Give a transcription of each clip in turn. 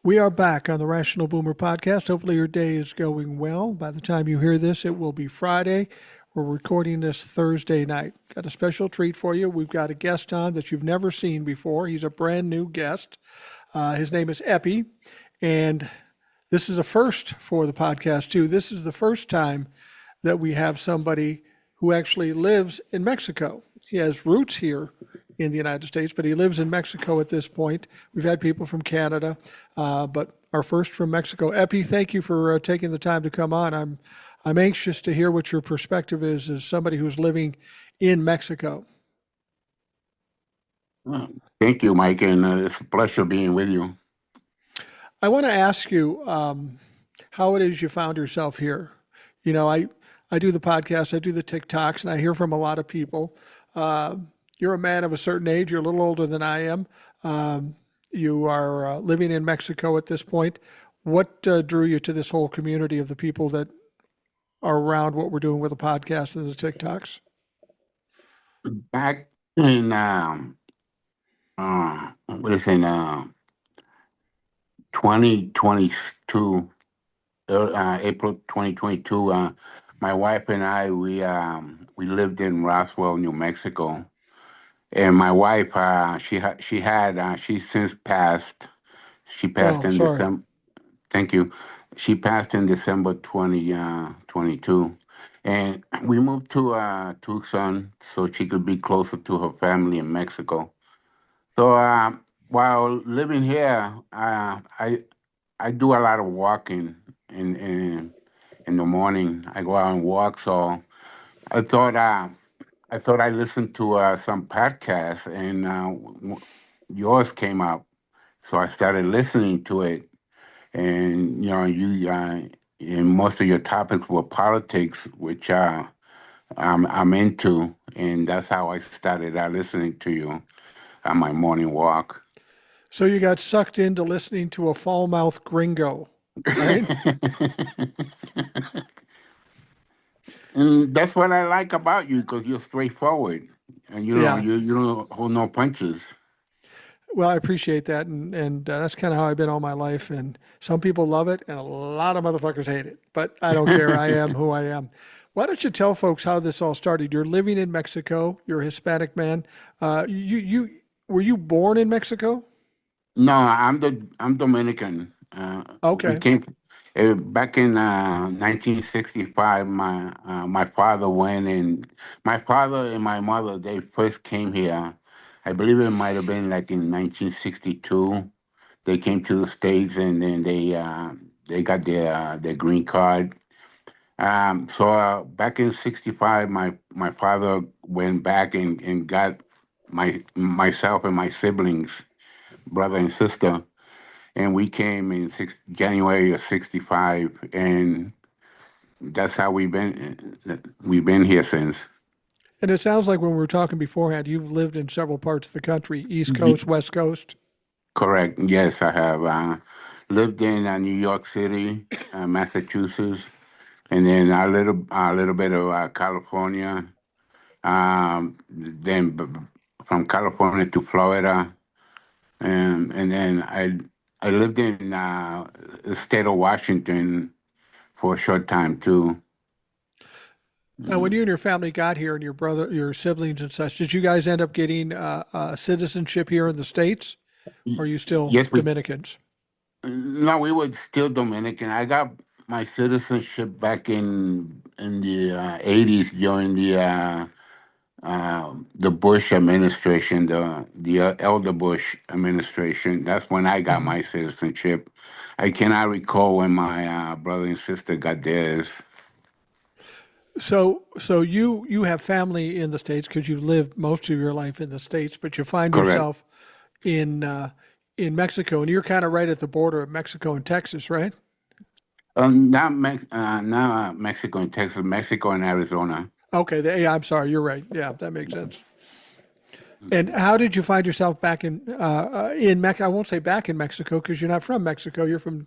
We are back on the Rational Boomer podcast. Hopefully, your day is going well. By the time you hear this, it will be Friday. We're recording this Thursday night. Got a special treat for you. We've got a guest on that you've never seen before. He's a brand new guest. His name is Eppy, and this is a first for the podcast, too. This is the first time that we have somebody who actually lives in Mexico. He has roots here in the United States, but he lives in Mexico at this point. We've had people from Canada, but our first from Mexico. Epi, thank you for taking the time to come on. I'm anxious to hear what your perspective is as somebody who's living in Mexico. Well, thank you, Mike, and it's a pleasure being with you. I want to ask you how it is you found yourself here. You know, I do the podcast, I do the TikToks, and I hear from a lot of people. Uh, you're a man of a certain age. You're a little older than I am. You are living in Mexico at this point. What drew you to this whole community of the people that are around what we're doing with the podcast and the TikToks? Back in what is it, 2022, April 2022, my wife and I we lived in Roswell, New Mexico, and my wife she's since passed. She passed Oh, in sorry. December. Thank you. She passed in December 2022. And we moved to Tucson so she could be closer to her family in Mexico. So while living here, I do a lot of walking in the morning. I go out and walk. So I thought I listened to some podcasts, and yours came up. So I started listening to it, and and most of your topics were politics, which I'm into, and that's how I started out listening to you on my morning walk. So you got sucked into listening to a fall mouth gringo, right? And that's what I like about you, because you're straightforward, and Yeah. you don't hold no punches. Well, I appreciate that, and that's kind of how I've been all my life. And some people love it, and a lot of motherfuckers hate it. But I don't care. I am who I am. Why don't you tell folks how this all started? You're living in Mexico. You're a Hispanic man. You were you born in Mexico? No, I'm Dominican. We Okay. came back in 1965. My father went, and my father and my mother, they first came here. I believe it might have been like in 1962. They came to the States, and then they got their green card. So back in '65, my father went back and got myself and my siblings, brother and sister, and we came in January of '65, and that's how we've been here since. And it sounds like when we were talking beforehand, you've lived in several parts of the country, East Coast, Ye- West Coast. Correct. Yes, I have lived in New York City, Massachusetts, and then a little bit of California. Then from California to Florida, and then I lived in the state of Washington for a short time too. Now, when Mm. you and your family got here, and your brother, your siblings, and such, did you guys end up getting citizenship here in the States? Or are you still Yes, we. Dominicans? No, we were still Dominican. I got my citizenship back in the '80s during the Bush administration, the elder Bush administration. That's when I got Mhm. my citizenship. I cannot recall when my brother and sister got theirs. So you have family in the States because you've lived most of your life in the States, but you find Correct. yourself in uh, in Mexico, and you're kind of right at the border of Mexico and Texas, right? Not Mexico and Texas, Mexico and Arizona. Okay, yeah, I'm sorry, you're right. Yeah, that makes sense. And Mhm. how did you find yourself back in Mexico? I won't say back in Mexico because you're not from Mexico. You're from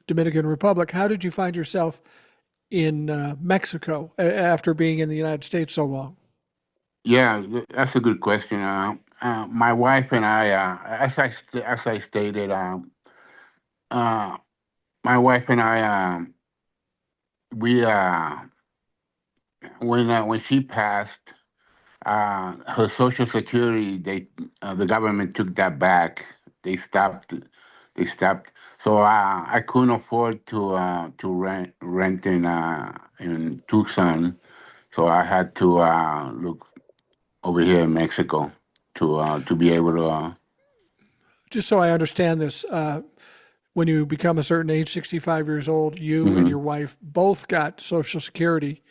Dominican Republic. How did you find yourself in Mexico after being in the United States so long? Yeah, that's a good question. My wife and I, as I stated, uh, my wife and I, we when she passed, her Social Security, the government took that back. They stopped. They stopped. So I couldn't afford to rent in Tucson. So I had to look over here in Mexico to be able to. Just so I understand this, when you become a certain age, 65 years old, you and your Mhm. wife both got Social Security.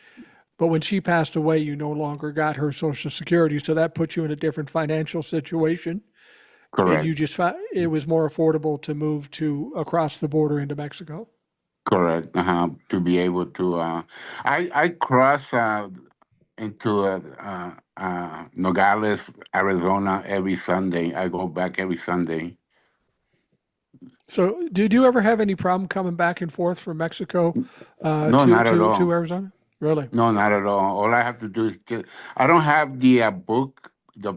But when she passed away, you no longer got her Social Security. So that puts you in a different financial situation. And you Correct. just, it was more affordable to move to across the border into Mexico. Correct. To be able to, I cross into Nogales, Arizona every Sunday. I go back every Sunday. So did you ever have any problem coming back and forth from Mexico No, not at to all. Arizona? Really? No, not at all. All I have to do is just, I don't have the book, the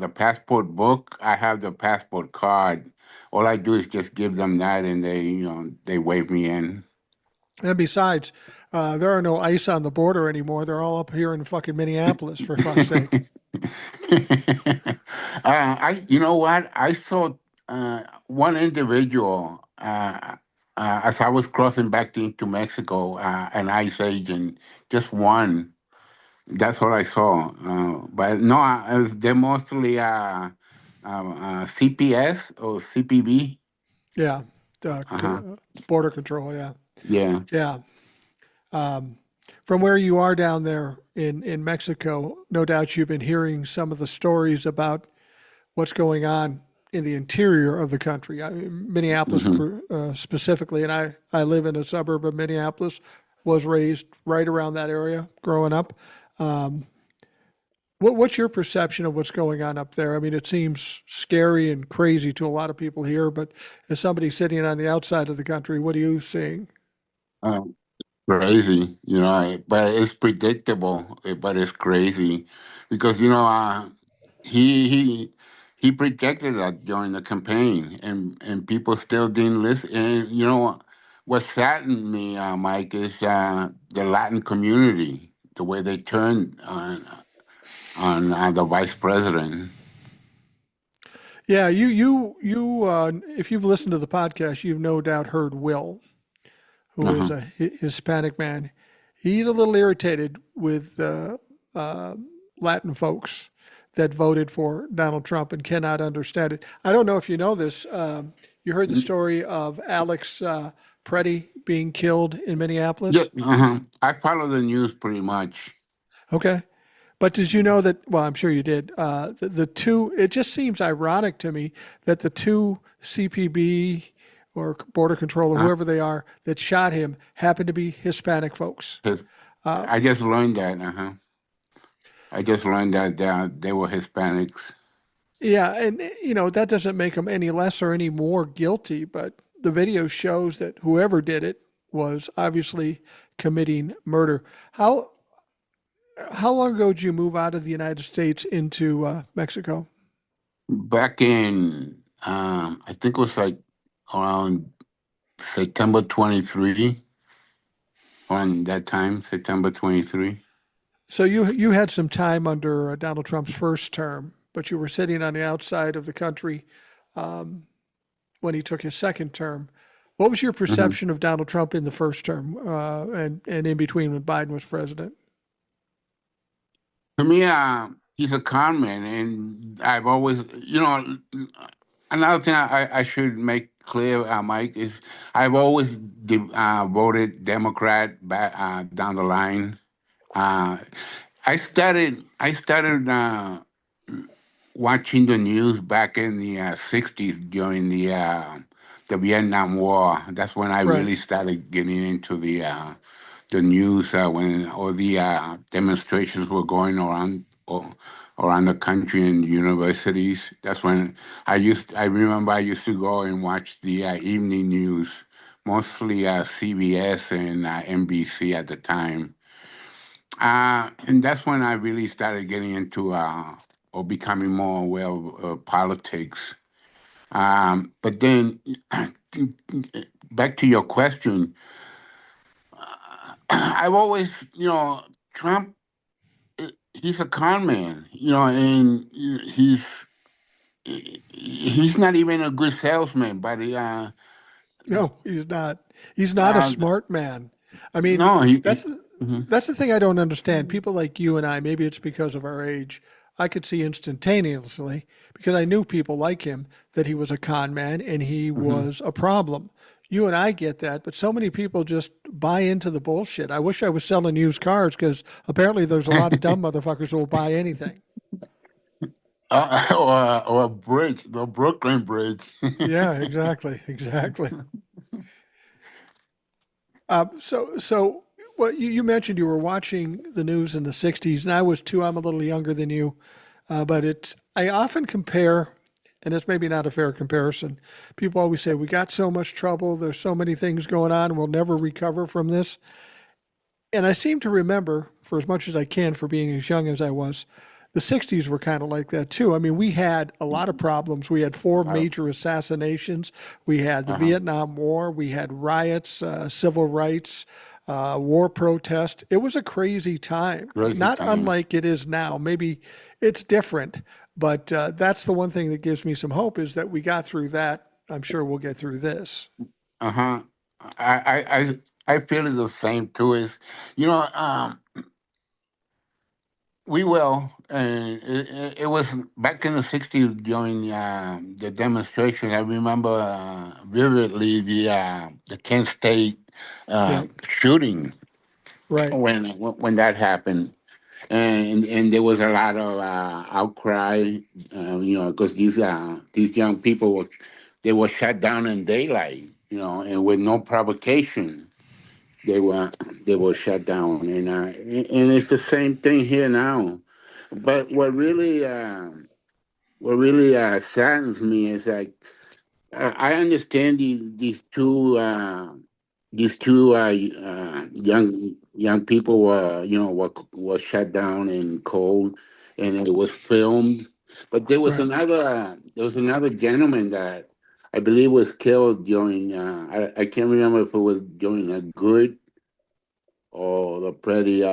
passport book. I have the passport card. All I do is just give them that, and they wave me in. And besides, there are no ice on the border anymore. They're all up here in fucking Minneapolis, for fuck's sake. You know what? I saw one individual as I was crossing back into Mexico, an ICE agent, just one. That's what I saw. But no, they're mostly CPS or CPB. Yeah, Uh-huh. border control. Yeah, Yeah. yeah. Um, from where you are down there in Mexico, no doubt you've been hearing some of the stories about what's going on in the interior of the country. Minneapolis Hmm. specifically, and I live in a suburb of Minneapolis, was raised right around that area growing up. Um, what's your perception of what's going on up there? I mean, it seems scary and crazy to a lot of people here, but as somebody sitting on the outside of the country, what are you seeing? Crazy, but it's predictable, but it's crazy because he he he projected that during the campaign, and people still didn't listen. And what saddened me, Mike, is the Latin community, the way they turned on the vice president. Yeah, if you've listened to the podcast, you've no doubt heard Will, who is Uh-huh. a Hispanic man. He's a little irritated with uh, Latin folks that voted for Donald Trump and cannot understand it. I don't know if you know this. You heard the story of Alex Preddy being killed in Yeah, Minneapolis? I follow the news pretty much. Okay. But did you know that? Well, I'm sure you did. The two, it just seems ironic to me that the two CPB or Border Control or Uh, whoever they are that shot him happened to be Hispanic folks. his, Uh, I just learned that. I just learned that they were Hispanics. yeah, and that doesn't make them any less or any more guilty, but the video shows that whoever did it was obviously committing murder. How long ago did you move out of the United States into Mexico? Back in, I think it was like around September 23, on that time, September 23. So you had some time under Donald Trump's first term, but you were sitting on the outside of the country um, when he took his second term. What was your Hmm. perception of Donald Trump in the first term and in between when Biden was president? To me, he's a con man, and I've always, another thing I should make clear, Mike, is I've always voted Democrat back down the line. Uh, I started watching the news back in the '60s during the Vietnam War. That's when I Right. really started getting into the news when all the demonstrations were going around the country and universities. That's when I remember I used to go and watch the evening news, mostly CBS and NBC at the time. And that's when I really started getting into or becoming more aware of politics. But then back to your question, I've always, Trump, he's a con man, and he's not even a good salesman, but No, he's not. He's not a uh, smart man. I mean, no, that's the, mhm. that's the thing I don't understand. People like you and I, maybe it's because of our age, I could see instantaneously because I knew people like him that he was a con man and he Mhm. was a problem. You and I get that, but so many people just buy into the bullshit. I wish I was selling used cars because apparently there's a lot of dumb motherfuckers who will buy anything. Or a bridge, the Brooklyn Bridge. Yeah, exactly, exactly. So well, you mentioned you were watching the news in the 60s, and I was too. I'm a little younger than you, but I often compare, and it's maybe not a fair comparison. People always say, we got so much trouble, there's so many things going on, we'll never recover from this. And I seem to remember, for as much as I can, for being as young as I was, the 60s were kind of like that too. I mean, we had a lot of problems. We had four uh, major assassinations. We had the uh-huh. Vietnam War. We had riots, civil rights, war protest. It was a crazy time, Crazy not time. unlike it is now. Maybe it's different, but that's the one thing that gives me some hope is that we got through that. I'm sure we'll get through this. Uh-huh. I, I feel the same too. Is you know, we will, and it was back in the '60s during the demonstration. I remember vividly the Kent State Yeah, shooting right, when that happened, and there was a lot of outcry, because these young people were shot down in daylight, and with no provocation. They were they were shut down, and it's the same thing here now. But what really saddens me is like I understand these two young people were shut down in cold, and it was filmed. But right. there was another gentleman that I believe was killed during I can't remember if it was during a good or the pretty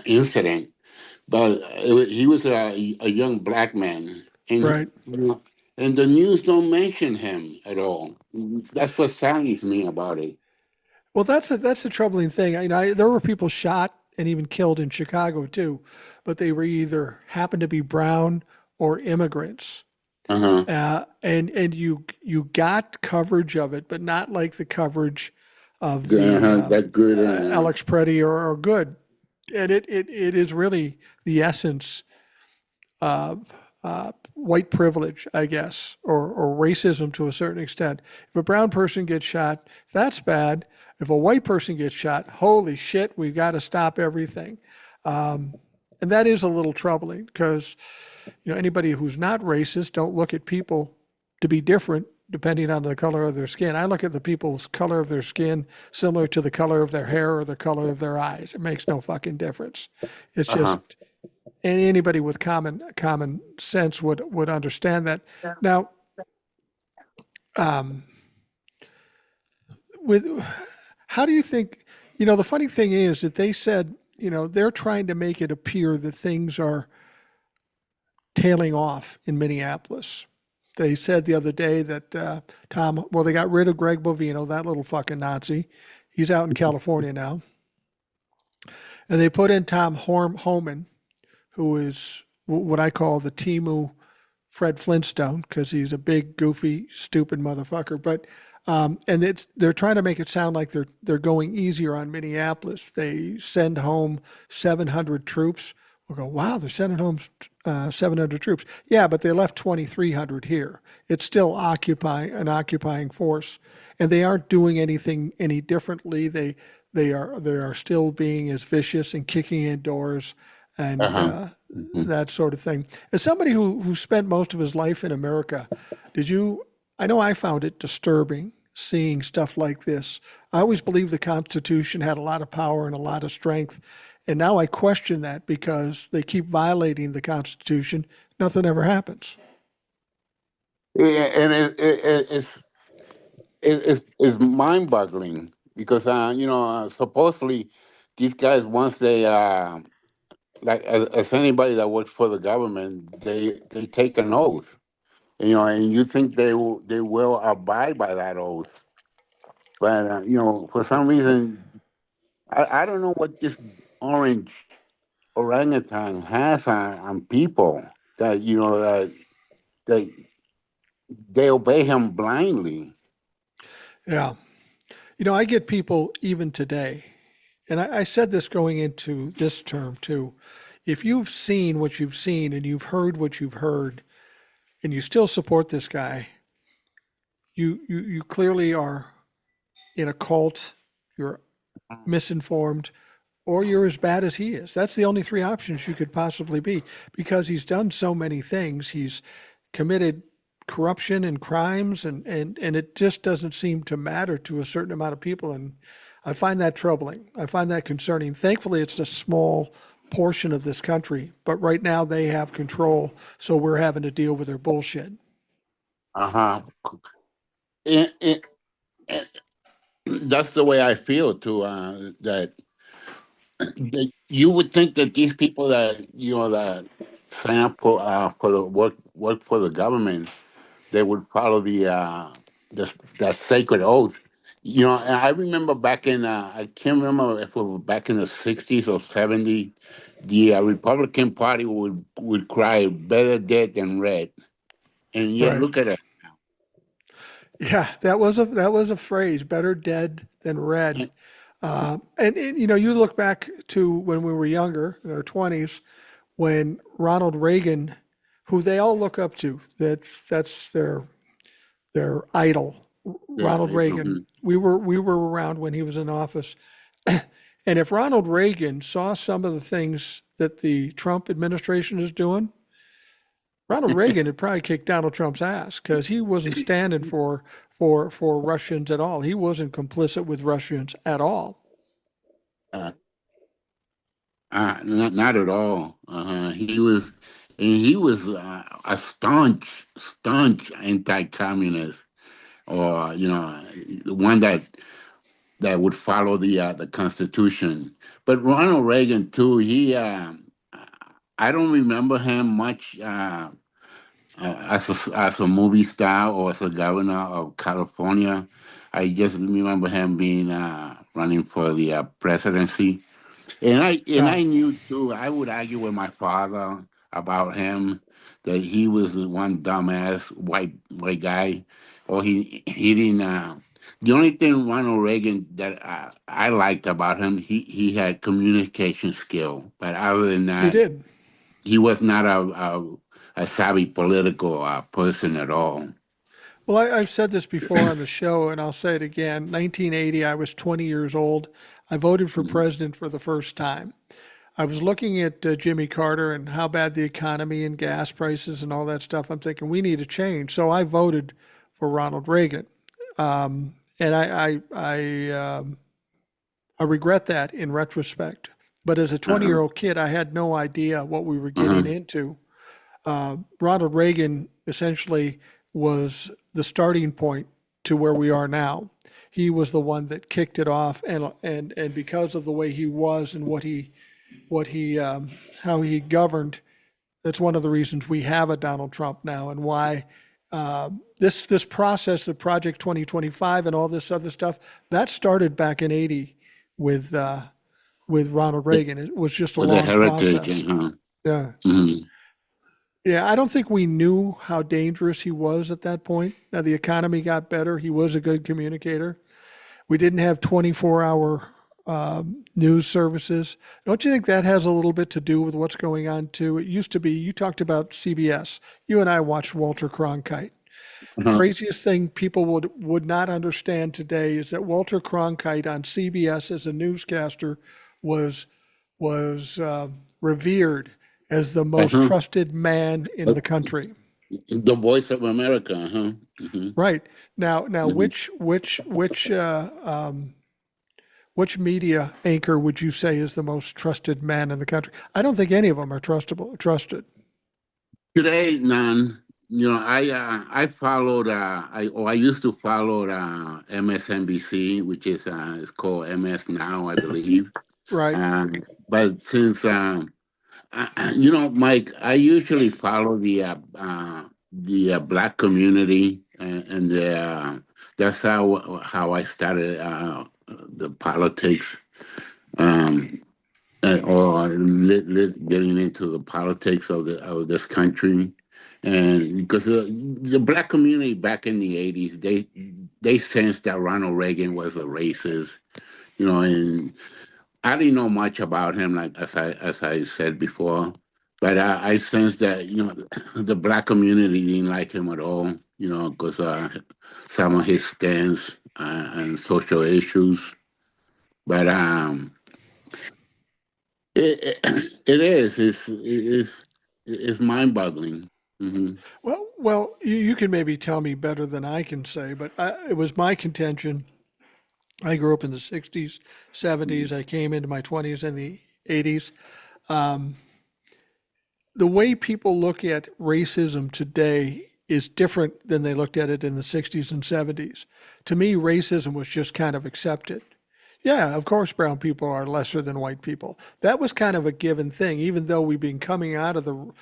incident, but he was a young black man, Right. and the news don't mention him at all. That's what saddens me about it. Well, that's a troubling thing. There were people shot and even killed in Chicago too, but they were either happened to be brown or immigrants. Uh huh. And you got coverage of it, but not like the coverage of the That good Alex Preddy or Good. And it is really the essence white privilege, I guess, or racism to a certain extent. If a brown person gets shot, that's bad. If a white person gets shot, holy shit, we've got to stop everything. Um, and that is a little troubling because anybody who's not racist don't look at people to be different depending on the color of their skin. I look at the people's color of their skin similar to the color of their hair or the color of their eyes. It makes no fucking difference. It's uh huh. just and anybody with common sense would understand that. Now, um, with how do you think? The funny thing is that they said they're trying to make it appear that things are tailing off in Minneapolis. They said the other day that well, they got rid of Greg Bovino, that little fucking Nazi. He's out in California now, and they put in Tom Homan, who is what I call the Timu Fred Flintstone because he's a big, goofy, stupid motherfucker. But and they're trying to make it sound like they're going easier on Minneapolis. They send home 700 troops. We'll go, wow, they're sending home 700 troops. Yeah, but they left 2,300 here. It's still occupying force, and they aren't doing anything any differently. They are still being as vicious and kicking in doors Uh and huh. Hmm. that sort of thing. As somebody who spent most of his life in America, did you? I know I found it disturbing seeing stuff like this. I always believed the Constitution had a lot of power and a lot of strength, and now I question that because they keep violating the Constitution. Nothing ever happens. And it's mind-boggling because supposedly these guys, once they like as anybody that works for the government, they take an oath, and you think they will abide by that oath, but for some reason I don't know what this orange orangutan has on people that that they obey him blindly. Yeah. I get people even today, and I said this going into this term too. If you've seen what you've seen and you've heard what you've heard, and you still support this guy, you clearly are in a cult, you're misinformed, or you're as bad as he is. That's the only three options you could possibly be because he's done so many things. He's committed corruption and crimes, and it just doesn't seem to matter to a certain amount of people. And I find that troubling. I find that concerning. Thankfully, it's a small portion of this country, but right now they have control, so we're having to deal with their bullshit. Uh-huh. And that's the way I feel too. That you would think that these people that sign up for the work for the government, they would follow that sacred oath. And I remember back in I can't remember if it was back in the '60s or '70s, the Republican Party would cry "better dead than red," and yet Right. look at it. Yeah, that was a phrase. Better dead than red. And you look back to when we were younger, in our 20s, when Ronald Reagan, who they all look up to, that's their idol, Yeah. Ronald Reagan. We were around when he was in office, and if Ronald Reagan saw some of the things that the Trump administration is doing, Ronald Reagan had probably kicked Donald Trump's ass because he wasn't standing for Russians at all. He wasn't complicit with Russians at all. uh, not at all. He was a staunch anti-communist, or the one that would follow the Constitution. But Ronald Reagan too. I don't remember him much as a movie star or as a governor of California. I just remember him being running for the presidency. And I Yeah, knew too. I would argue with my father about him that he was the one dumbass white guy, or he didn't. The only thing Ronald Reagan that I liked about him, he had communication skill. But other than he that, did. he was not a savvy political person at all. Well, I've said this before on the show, and I'll say it again. 1980, I was 20 years old. I voted for Mhm. president for the first time. I was looking at Jimmy Carter and how bad the economy and gas prices and all that stuff. I'm thinking we need a change. So I voted for Ronald Reagan. And I regret that in retrospect. But as a 20-year Uh-huh. old kid, I had no idea what we were getting Uh-huh. into. Ronald Reagan essentially was the starting point to where we are now. He was the one that kicked it off, and because of the way he was and what he how he governed, that's one of the reasons we have a Donald Trump now, and why this process of Project 2025 and all this other stuff that started back in '80 with uh, with Ronald Reagan. It was just a With the long heritage, process. uh-huh. Yeah. Mhm. Yeah, I don't think we knew how dangerous he was at that point. Now the economy got better. He was a good communicator. We didn't have 24-hour news services. Don't you think that has a little bit to do with what's going on too? It used to be, you talked about CBS. You and I watched Walter Cronkite. Uh-huh. Craziest thing people would not understand today is that Walter Cronkite on CBS as a newscaster was was revered as the most Uh-huh. trusted man in the country. The voice of America, huh? Hmm. Right. Now, Hmm. which media anchor would you say is the most trusted man in the country? I don't think any of them are trustable. Trusted. Today, none. I followed I used to follow MSNBC, which is it's called MS now, I believe. Right. But since Mike, I usually follow the black community, and that's how I started the politics. Um, getting into the politics of this country, and because the black community back in the '80s, they sensed that Ronald Reagan was a racist, and I didn't know much about him, like as I said before, but I sensed that the black community didn't like him at all, because some of his stance and social issues, but it is. It's mind-boggling. Hmm. Well, you can maybe tell me better than I can say, but it was my contention. I grew up in the 60s, 70s. I came into my 20s in the 80s. Um, the way people look at racism today is different than they looked at it in the 60s and 70s. To me, racism was just kind of accepted. Yeah, of course, brown people are lesser than white people. That was kind of a given thing, even though we've been coming out of the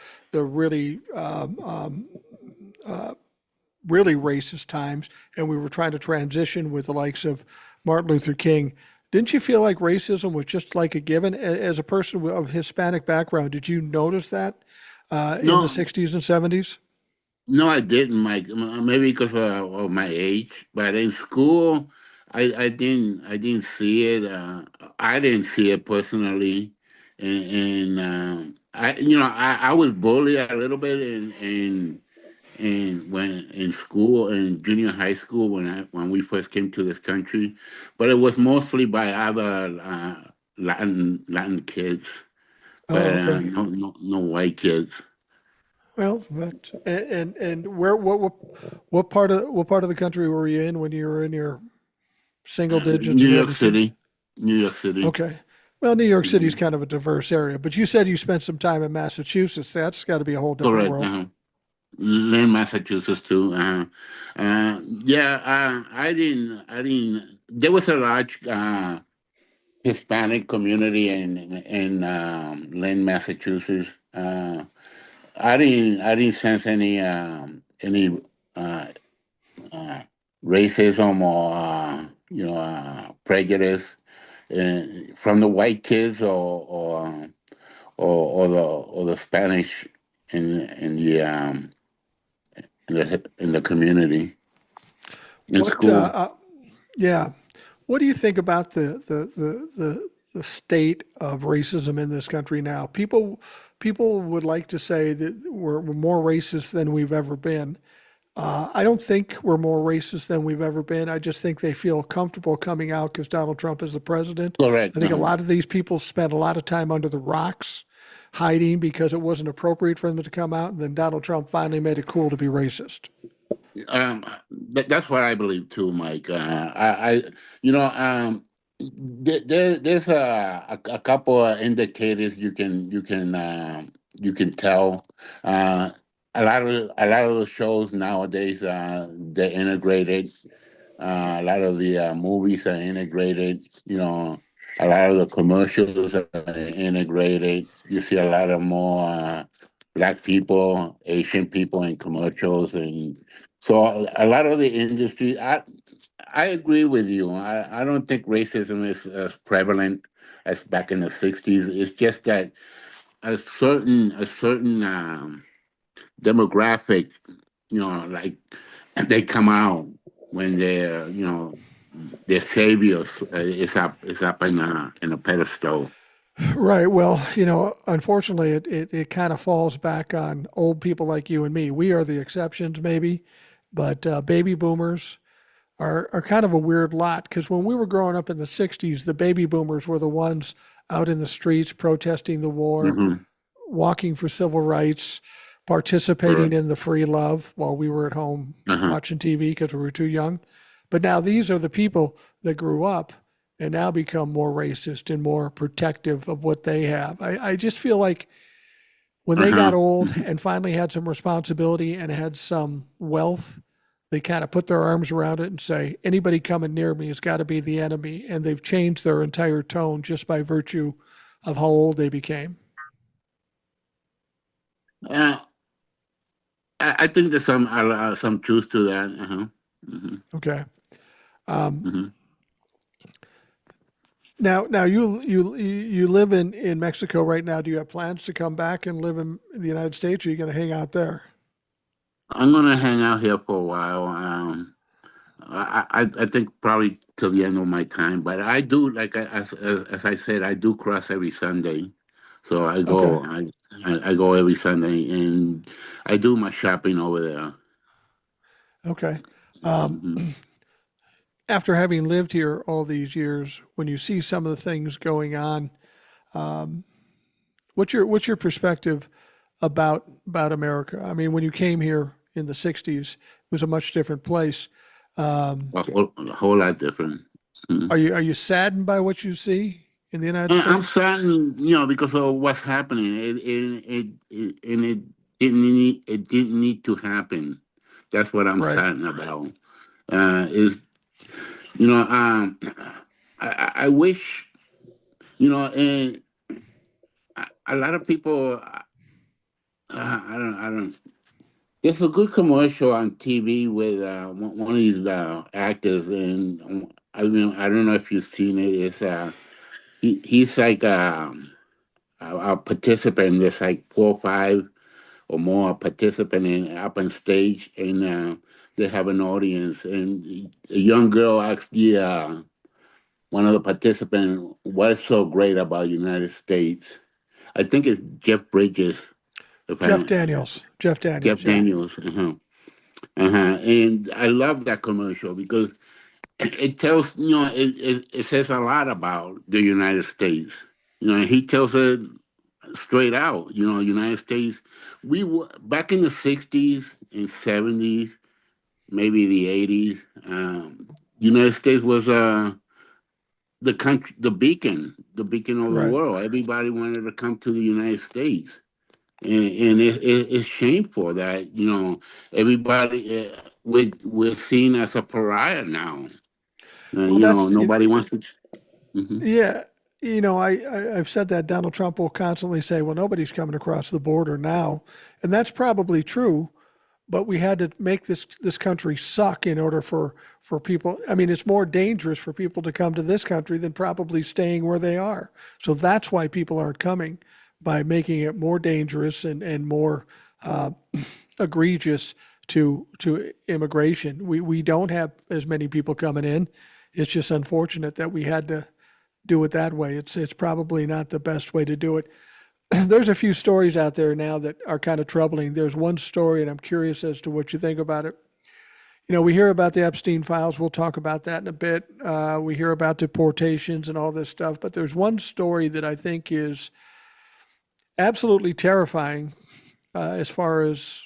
really racist times, and we were trying to transition with the likes of Martin Luther King. Didn't you feel like racism was just like a given? As a person of Hispanic background, did you notice that in the No, 60s and 70s? no, I didn't, Mike. Maybe because of my age, but in school, I didn't see it. I didn't see it personally, and I was bullied a little bit in when in school in junior high school when we first came to this country, but it was mostly by other Latin kids, but Oh, okay. no white kids. Well, that and where what part of the country were you in when you were in your single digits New and York everything? City, New York City. Okay. Well, New York City's Mhm. kind of a diverse area, but you said you spent some time in Massachusetts. That's got to be a whole different Correct. world. In Massachusetts too. Yeah, I didn't. There was a large Hispanic community in Lynn, Massachusetts. I didn't sense any uh, uh, racism or prejudice from the white kids or the Spanish in the community in What school. yeah. What do you think about the state of racism in this country now? People would like to say that we're more racist than we've ever been. I don't think we're more racist than we've ever been. I just think they feel comfortable coming out because Donald Trump is the president. I Correct. think a lot of these people spent a lot of time under the rocks hiding because it wasn't appropriate for them to come out. And then Donald Trump finally made it cool to be racist. That's what I believe too, Mike. You know, um, there's a couple of indicators you can tell. Uh, a lot of the shows nowadays they're integrated. A lot of the movies are integrated. A lot of the commercials are integrated. You see a lot of more black people, Asian people in commercials, and so a lot of the industry. I agree with you. I don't think racism is as prevalent as back in the '60s. It's just that a certain demographic, like they come out when their saviors is up in a pedestal. Right. Well, unfortunately, it kind of falls back on old people like you and me. We are the exceptions, maybe, but baby boomers are kind of a weird lot because when we were growing up in the 60s, the baby boomers were the ones out in the streets protesting the war, Hmm. walking for civil rights, participating Correct. in the free love while we were at home Uh-huh. watching TV because we were too young. But now these are the people that grew up and now become more racist and more protective of what they have. I just feel like when they got Uh-huh. old and finally had some responsibility and had some wealth, they kind of put their arms around it and say, anybody coming near me has got to be the enemy. And they've changed their entire tone just by virtue of how old they became. Uh, I think there's some truth to that. Uh-huh. Hmm. Okay. Um, Hmm. now you live in Mexico right now. Do you have plans to come back and live in the United States, or are you going to hang out there? I'm gonna hang out here for a while. I think probably till the end of my time, but I do as I said, I do cross every Sunday, so Okay. I go every Sunday and I do my shopping over there. Okay. Um, Hmm. after having lived here all these years, when you see some of the things going on, um, what's your perspective about America? I mean, when you came here in the '60s, it was a much different place. Um, A whole lot different. Mhm. are you saddened by what you see in the United And I'm States? saddened, because of what's happening. It didn't need to happen. That's what I'm Right. saddened about. Is you know I wish and a lot of people. I don't. There's a good commercial on TV with one of these actors, and I don't know if you've seen it. It's he's like a participant. There's like 4 or 5 or more participant up on stage, and they have an audience, and a young girl asked one of the participants, "What's so great about United States?" I think it's Jeff Bridges, if I Jeff don't, Daniels. Jeff Jeff Daniels. Yeah. Daniels. And I love that commercial because it tells, it says a lot about the United States. He tells it straight out. United States. We were back in the '60s and '70s, maybe the '80s. United States was the country, the beacon of the Right. world. Everybody wanted to come to the United States, and it's shameful that everybody we're seen as a pariah now. Well, that's Nobody wants to. Hmm. yeah. I've said that Donald Trump will constantly say, "Well, nobody's coming across the border now," and that's probably true. But we had to make this country suck in order for people. I mean, it's more dangerous for people to come to this country than probably staying where they are. So that's why people aren't coming, by making it more dangerous and more uh, egregious to immigration. We don't have as many people coming in. It's just unfortunate that we had to do it that way. It's probably not the best way to do it. There's a few stories out there now that are kind of troubling. There's one story, and I'm curious as to what you think about it. We hear about the Epstein files. We'll talk about that in a bit. We hear about deportations and all this stuff, but there's one story that I think is absolutely terrifying, as far as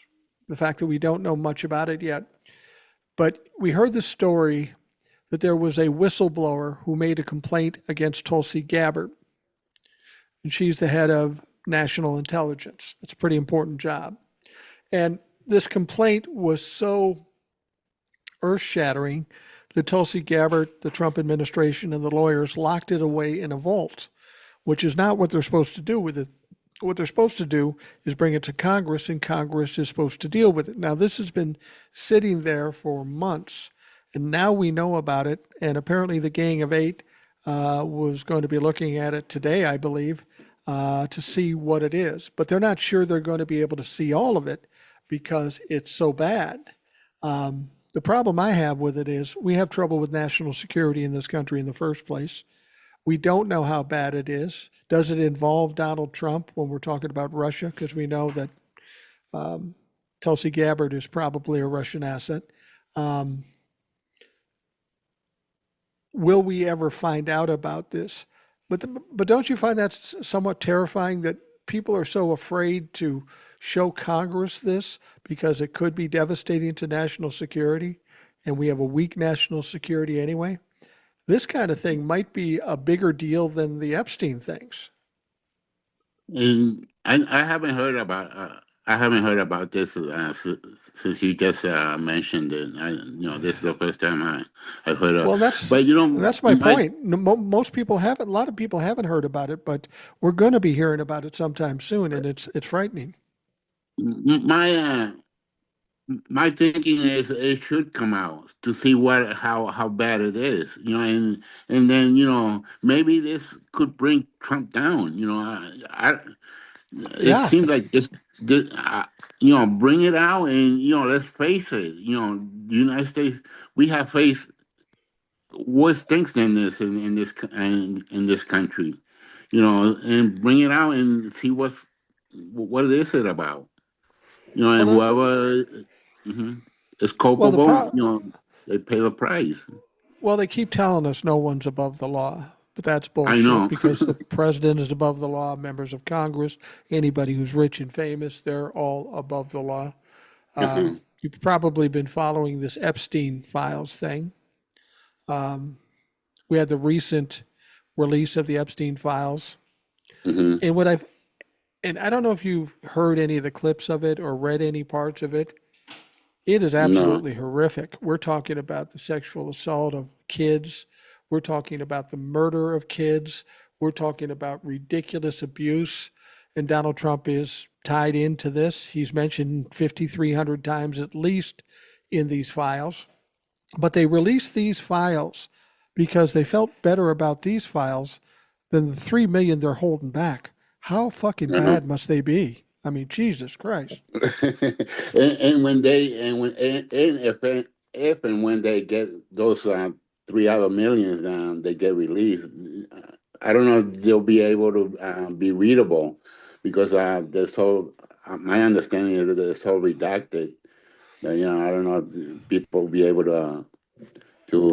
the fact that we don't know much about it yet. But we heard the story that there was a whistleblower who made a complaint against Tulsi Gabbard, and she's the head of national intelligence. It's a pretty important job. And this complaint was so earth shattering that Tulsi Gabbard, the Trump administration, and the lawyers locked it away in a vault, which is not what they're supposed to do with it. What they're supposed to do is bring it to Congress, and Congress is supposed to deal with it. Now, this has been sitting there for months, and now we know about it. And apparently, the Gang of Eight was going to be looking at it today, I believe, to see what it is. But they're not sure they're going to be able to see all of it because it's so bad. The problem I have with it is we have trouble with national security in this country in the first place. We don't know how bad it is. Does it involve Donald Trump when we're talking about Russia? Because we know that um, Tulsi Gabbard is probably a Russian asset. Um, will we ever find out about this? But don't you find that somewhat terrifying that people are so afraid to show Congress this because it could be devastating to national security, and we have a weak national security anyway? This kind of thing might be a bigger deal than the Epstein things. And I haven't heard about this since you just mentioned it. This is the first time I heard of. Well, that's But that's my my point. Most people haven't. A lot of people haven't heard about it, but we're going to be hearing about it sometime soon, and it's frightening. my my thinking is it should come out to see what how bad it is. And then maybe this could bring Trump down. It Yeah. seems like bring it out and let's face it. The United States, we have faced worse things than this in this country. And bring it out and see what is it about. Well, And whoever mhm, is well, culpable, they pay the price. they keep telling us no one's above the law, but that's I bullshit know. because the president is above the law, members of Congress, anybody who's rich and famous, they're all above the law. Uh-huh. You've probably been following this Epstein files thing. Um, we had the recent release of the Epstein files, Hmm. and what I've and I don't know if you've heard any of the clips of it or read any parts of it. It is No. absolutely horrific. We're talking about the sexual assault of kids. We're talking about the murder of kids. We're talking about ridiculous abuse. And Donald Trump is tied into this. He's mentioned 5,300 times at least in these files. But they released these files because they felt better about these files than the 3 million they're holding back. How fucking Uh-huh. bad must they be? I mean, Jesus Christ. And when they and if and when they get those 3 other millions, they get released. I don't know if they'll be able to be readable because they're so. My understanding is that they're so redacted that I don't know if people will be able to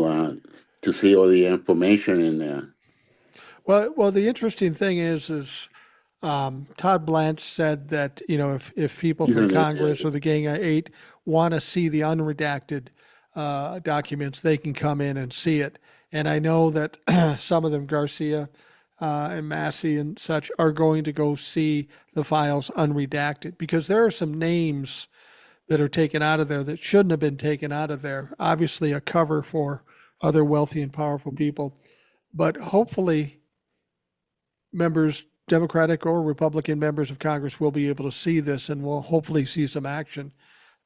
uh, to see all the information in there. Well, the interesting thing is Todd Blanche said that if people He's from in Congress or it. the Gang of Eight want to see the unredacted documents, they can come in and see it. And I know that some of them, Garcia and Massey and such, are going to go see the files unredacted because there are some names that are taken out of there that shouldn't have been taken out of there. Obviously, a cover for other wealthy and powerful people, but hopefully members, Democratic or Republican members of Congress, will be able to see this and will hopefully see some action.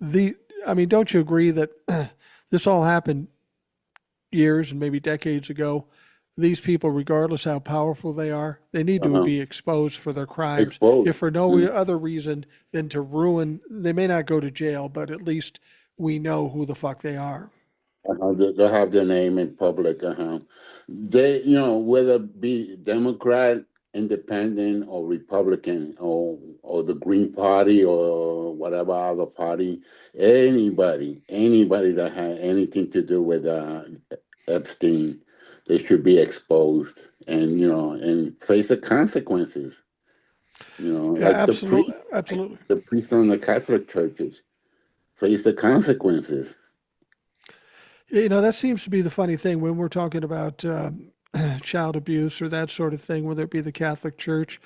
The, I mean, don't you agree that this all happened years and maybe decades ago? These people, regardless how powerful they are, they need to Uh-huh. be exposed for their crimes, if Exposed. for no Mm. other reason than to ruin. They may not go to jail, but at least we know who the fuck they are. They'll have their name in public. They, whether it be Democrat, Independent, or Republican, or the Green Party, or whatever other party, anybody that had anything to do with Epstein, they should be exposed and and face the consequences. Yeah, Like absolutely, absolutely. the priests on the Catholic churches face the consequences. That seems to be the funny thing when we're talking about child abuse or that sort of thing, whether it be the Catholic Church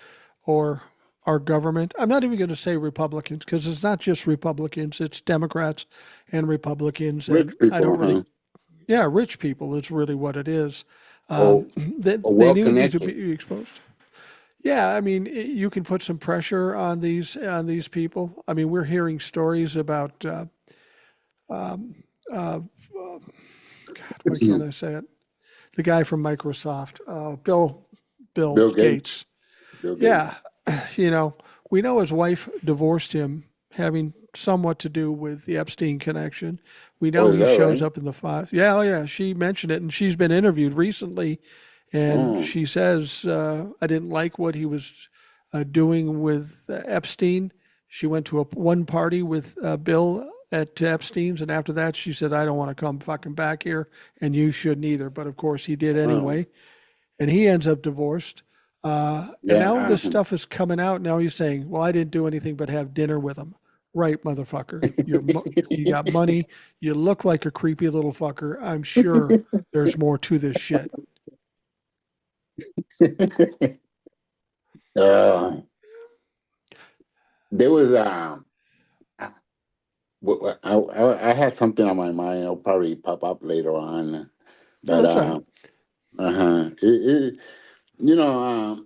or our government. I'm not even going to say Republicans because it's not just Republicans, it's Democrats and Republicans. And Rich I don't people, really, huh? yeah, rich people is really what it is. Or They well need to connected. be exposed. Yeah, I mean, you can put some pressure on these people. I mean, we're hearing stories about um, uh, God, why can't I say it? The guy from Microsoft, Bill Bill Gates. Gates. Bill Yeah, Gates. you know, we know his wife divorced him, having somewhat to do with the Epstein connection. We Oh, know is he that shows right? up in the files. Yeah, oh yeah, she mentioned it, and she's been interviewed recently, and Oh, she says I didn't like what he was doing with Epstein. She went to one party with Bill at Epstein's, and after that, she said, "I don't want to come fucking back here, and you shouldn't either." But of course, he did oh. anyway, and he ends up divorced. And Yeah. now this stuff is coming out. Now he's saying, "Well, I didn't do anything but have dinner with him." Right, motherfucker. You got money. You look like a creepy little fucker. I'm sure there's more to this shit. uh, there was I, I had something on my mind. It'll probably pop up later on, No, but that's all right. you know,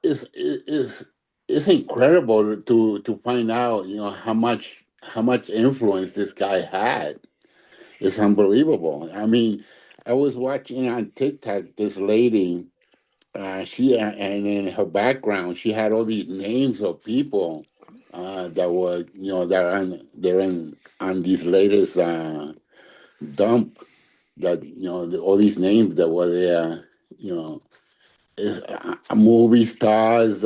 it's it's incredible to find out, how much influence this guy had. It's unbelievable. I mean, I was watching on TikTok this lady. And in her background, she had all these names of people that were, that are they're in on these latest dump, that all these names that were there, you know, movie stars,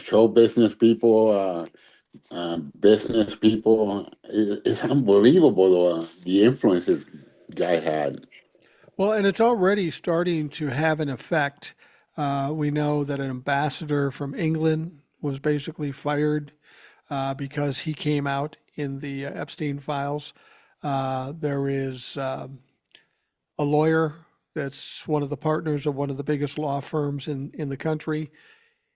show business people, business people. It's unbelievable the influence this guy had. Well, and it's already starting to have an effect. We know that an ambassador from England was basically fired because he came out in the Epstein files. There is a lawyer that's one of the partners of one of the biggest law firms in the country.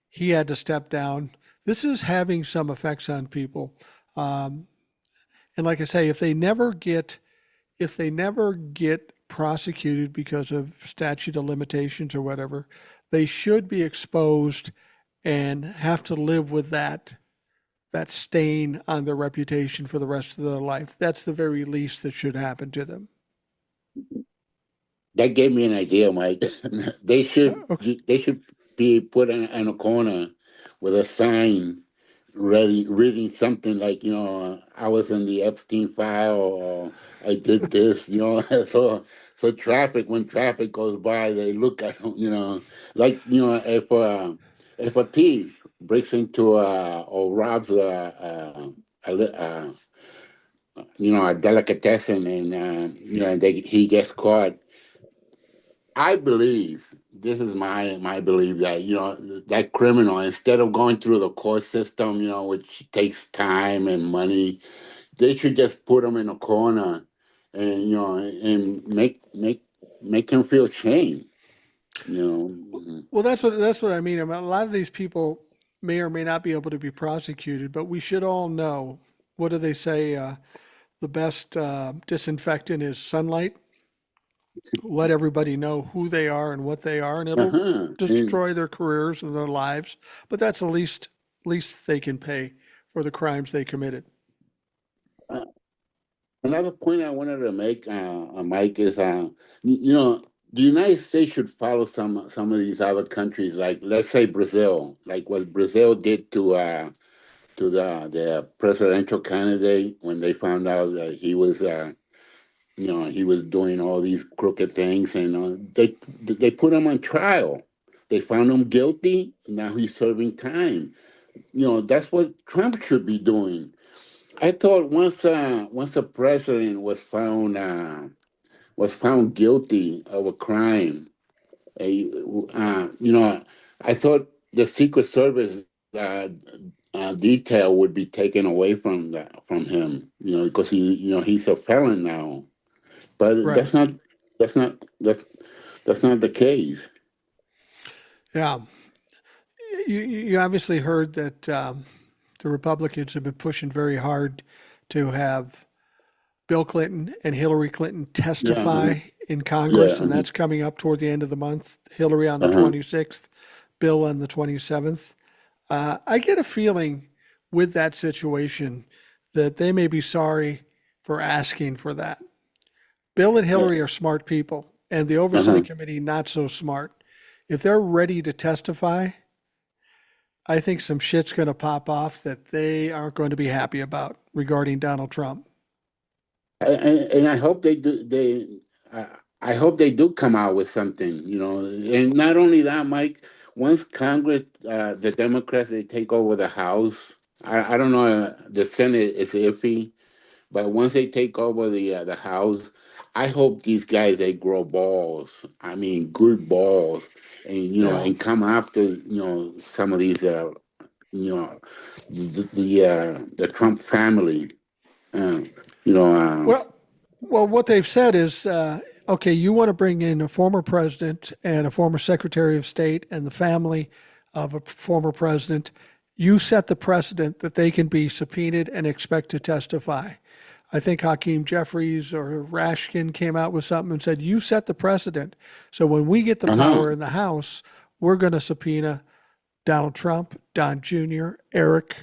He had to step down. This is having some effects on people. Um, and like I say, if they never get prosecuted because of statute of limitations or whatever, they should be exposed and have to live with that stain on their reputation for the rest of their life. That's the very least that should happen to them. That gave me an idea, Mike. Okay. They should be put in a corner with a sign ready reading something like, I was in the Epstein file, or I did this, so traffic, when traffic goes by, they look at them, like, if a thief breaks into or robs a delicatessen, and he gets caught. I believe, this is my belief, that that criminal, instead of going through the court system, which takes time and money, they should just put him in a corner, and and make him feel shame. You know. Well, that's what I mean. I mean, a lot of these people may or may not be able to be prosecuted, but we should all know. What do they say? The best disinfectant is sunlight. Let everybody know who they are and what they are, and it'll And destroy their careers and their lives. But that's the least they can pay for the crimes they committed. uh, another point I wanted to make, Mike, is the United States should follow some of these other countries, like, let's say, Brazil, like what Brazil did to the presidential candidate when they found out that he was doing all these crooked things, and they put him on trial. They found him guilty, and now he's serving time. That's what Trump should be doing. I thought once a president was found guilty of a crime, uh, I thought the Secret Service detail would be taken away from him, because he's a felon now. But Right. that's not that's not the case. Yeah. You obviously heard that the Republicans have been pushing very hard to have Bill Clinton and Hillary Clinton Yeah, testify in yeah, Congress, and that's coming up toward the end of the month. Hillary on the uh-huh. 26th, Bill on the 27th. I get a feeling with that situation that they may be sorry for asking for that. Bill and Yeah, Hillary are smart people, and the uh-huh. Oversight Committee not so smart. If they're ready to testify, I think some shit's going to pop off that they aren't going to be happy about regarding Donald Trump. And I hope they do. I, I hope they do come out with something. And not only that, Mike. Once Congress, the Democrats, they take over the House. I don't know. The Senate is iffy, but once they take over the House, I hope these guys, they grow balls. I mean, good balls, and Yeah. and come after some of these you know the Trump family. Uh, you know. Well, well, what they've said is, okay, you want to bring in a former president and a former secretary of state and the family of a former president, you set the precedent that they can be subpoenaed and expect to testify. I think Hakeem Jeffries or Rashkin came out with something and said, you set the precedent. So when we get the Uh-huh. power in the House, we're going to subpoena Donald Trump, Don Jr., Eric,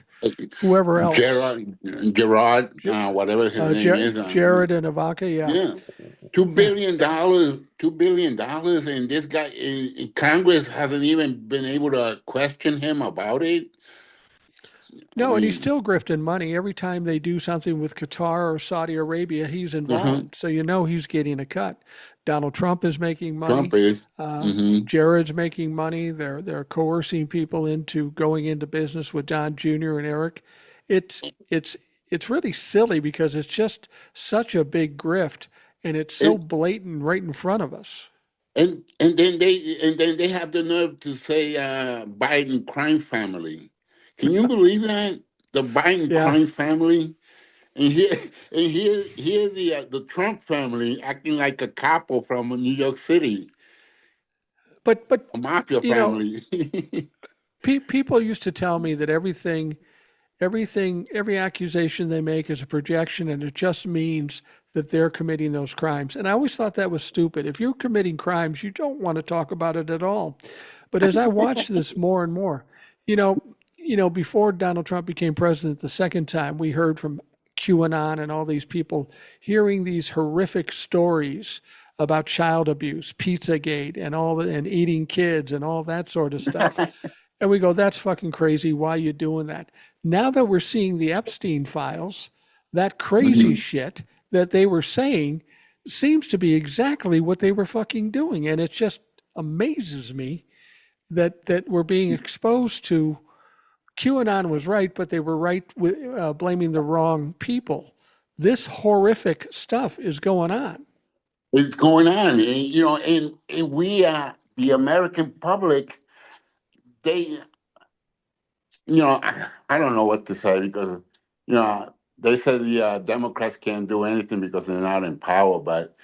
whoever else, Gerard, whatever his name is. Jared and Ivanka. Yeah. Yeah, $2 billion, $2 billion, and this guy in Congress hasn't even been able to question him about it. I No, and he's mean, still grifting money. Every time they do something with Qatar or Saudi Arabia, he's uh-huh. involved. So you know he's getting a cut. Donald Trump is making Trump money. is. Uh, Hmm. Jared's making money. They're coercing people into going into business with Don Jr. and Eric. It's it's it's really silly because it's just such a big grift and it's so And blatant right in front of us. and then they have the nerve to say Biden crime family. Can you believe that? The Biden Yeah. crime family. And here the Trump family acting like a capo from New York City, But a mafia you know, family. people used to tell me that every accusation they make is a projection and it just means that they're committing those crimes. And I always thought that was stupid. If you're committing crimes, you don't want to talk about it at all. But as I watch this more and more, you know, before Donald Trump became president the second time, we heard from QAnon and all these people hearing these horrific stories about child abuse, Pizzagate, and and eating kids and all that sort of stuff. And we go, that's fucking crazy. Why are you doing that? Now that we're seeing the Epstein files, that crazy Mhm. shit that they were saying seems to be exactly what they were fucking doing. And it just amazes me that we're being exposed to QAnon was right, but they were right with blaming the wrong people. This horrific stuff is going on. It's going on, and we, the American public, they, I don't know what to say because, they say the Democrats can't do anything because they're not in power. But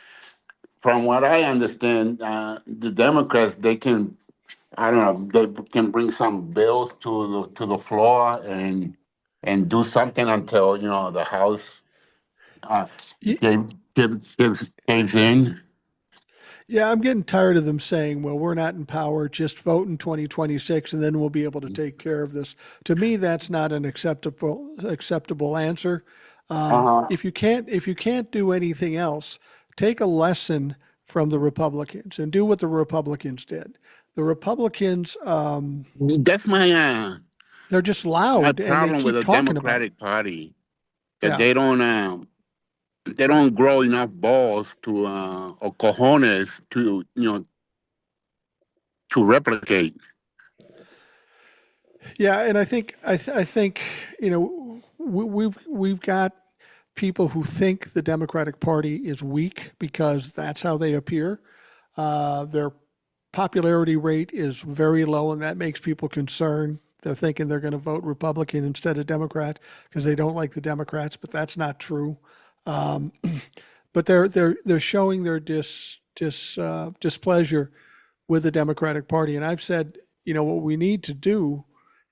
from what I understand, the Democrats, they can, I don't know, they can bring some bills to the floor and do something until the House uh, caves in. Yeah, I'm getting tired of them saying, well, we're not in power, just vote in 2026 and then we'll be able to take care of this. To me, that's not an acceptable answer. Uh-huh. If you can't do anything else, take a lesson from the Republicans and do what the Republicans did. The Republicans, That's they're just my loud and they problem with keep the talking about it. Democratic Party, that Yeah. they don't grow enough balls to or cojones to to replicate. Yeah, and I think we've got people who think the Democratic Party is weak because that's how they appear. Their popularity rate is very low, and that makes people concerned. They're thinking they're going to vote Republican instead of Democrat because they don't like the Democrats, but that's not true. Um, but they're showing their displeasure with the Democratic Party, and I've said, what we need to do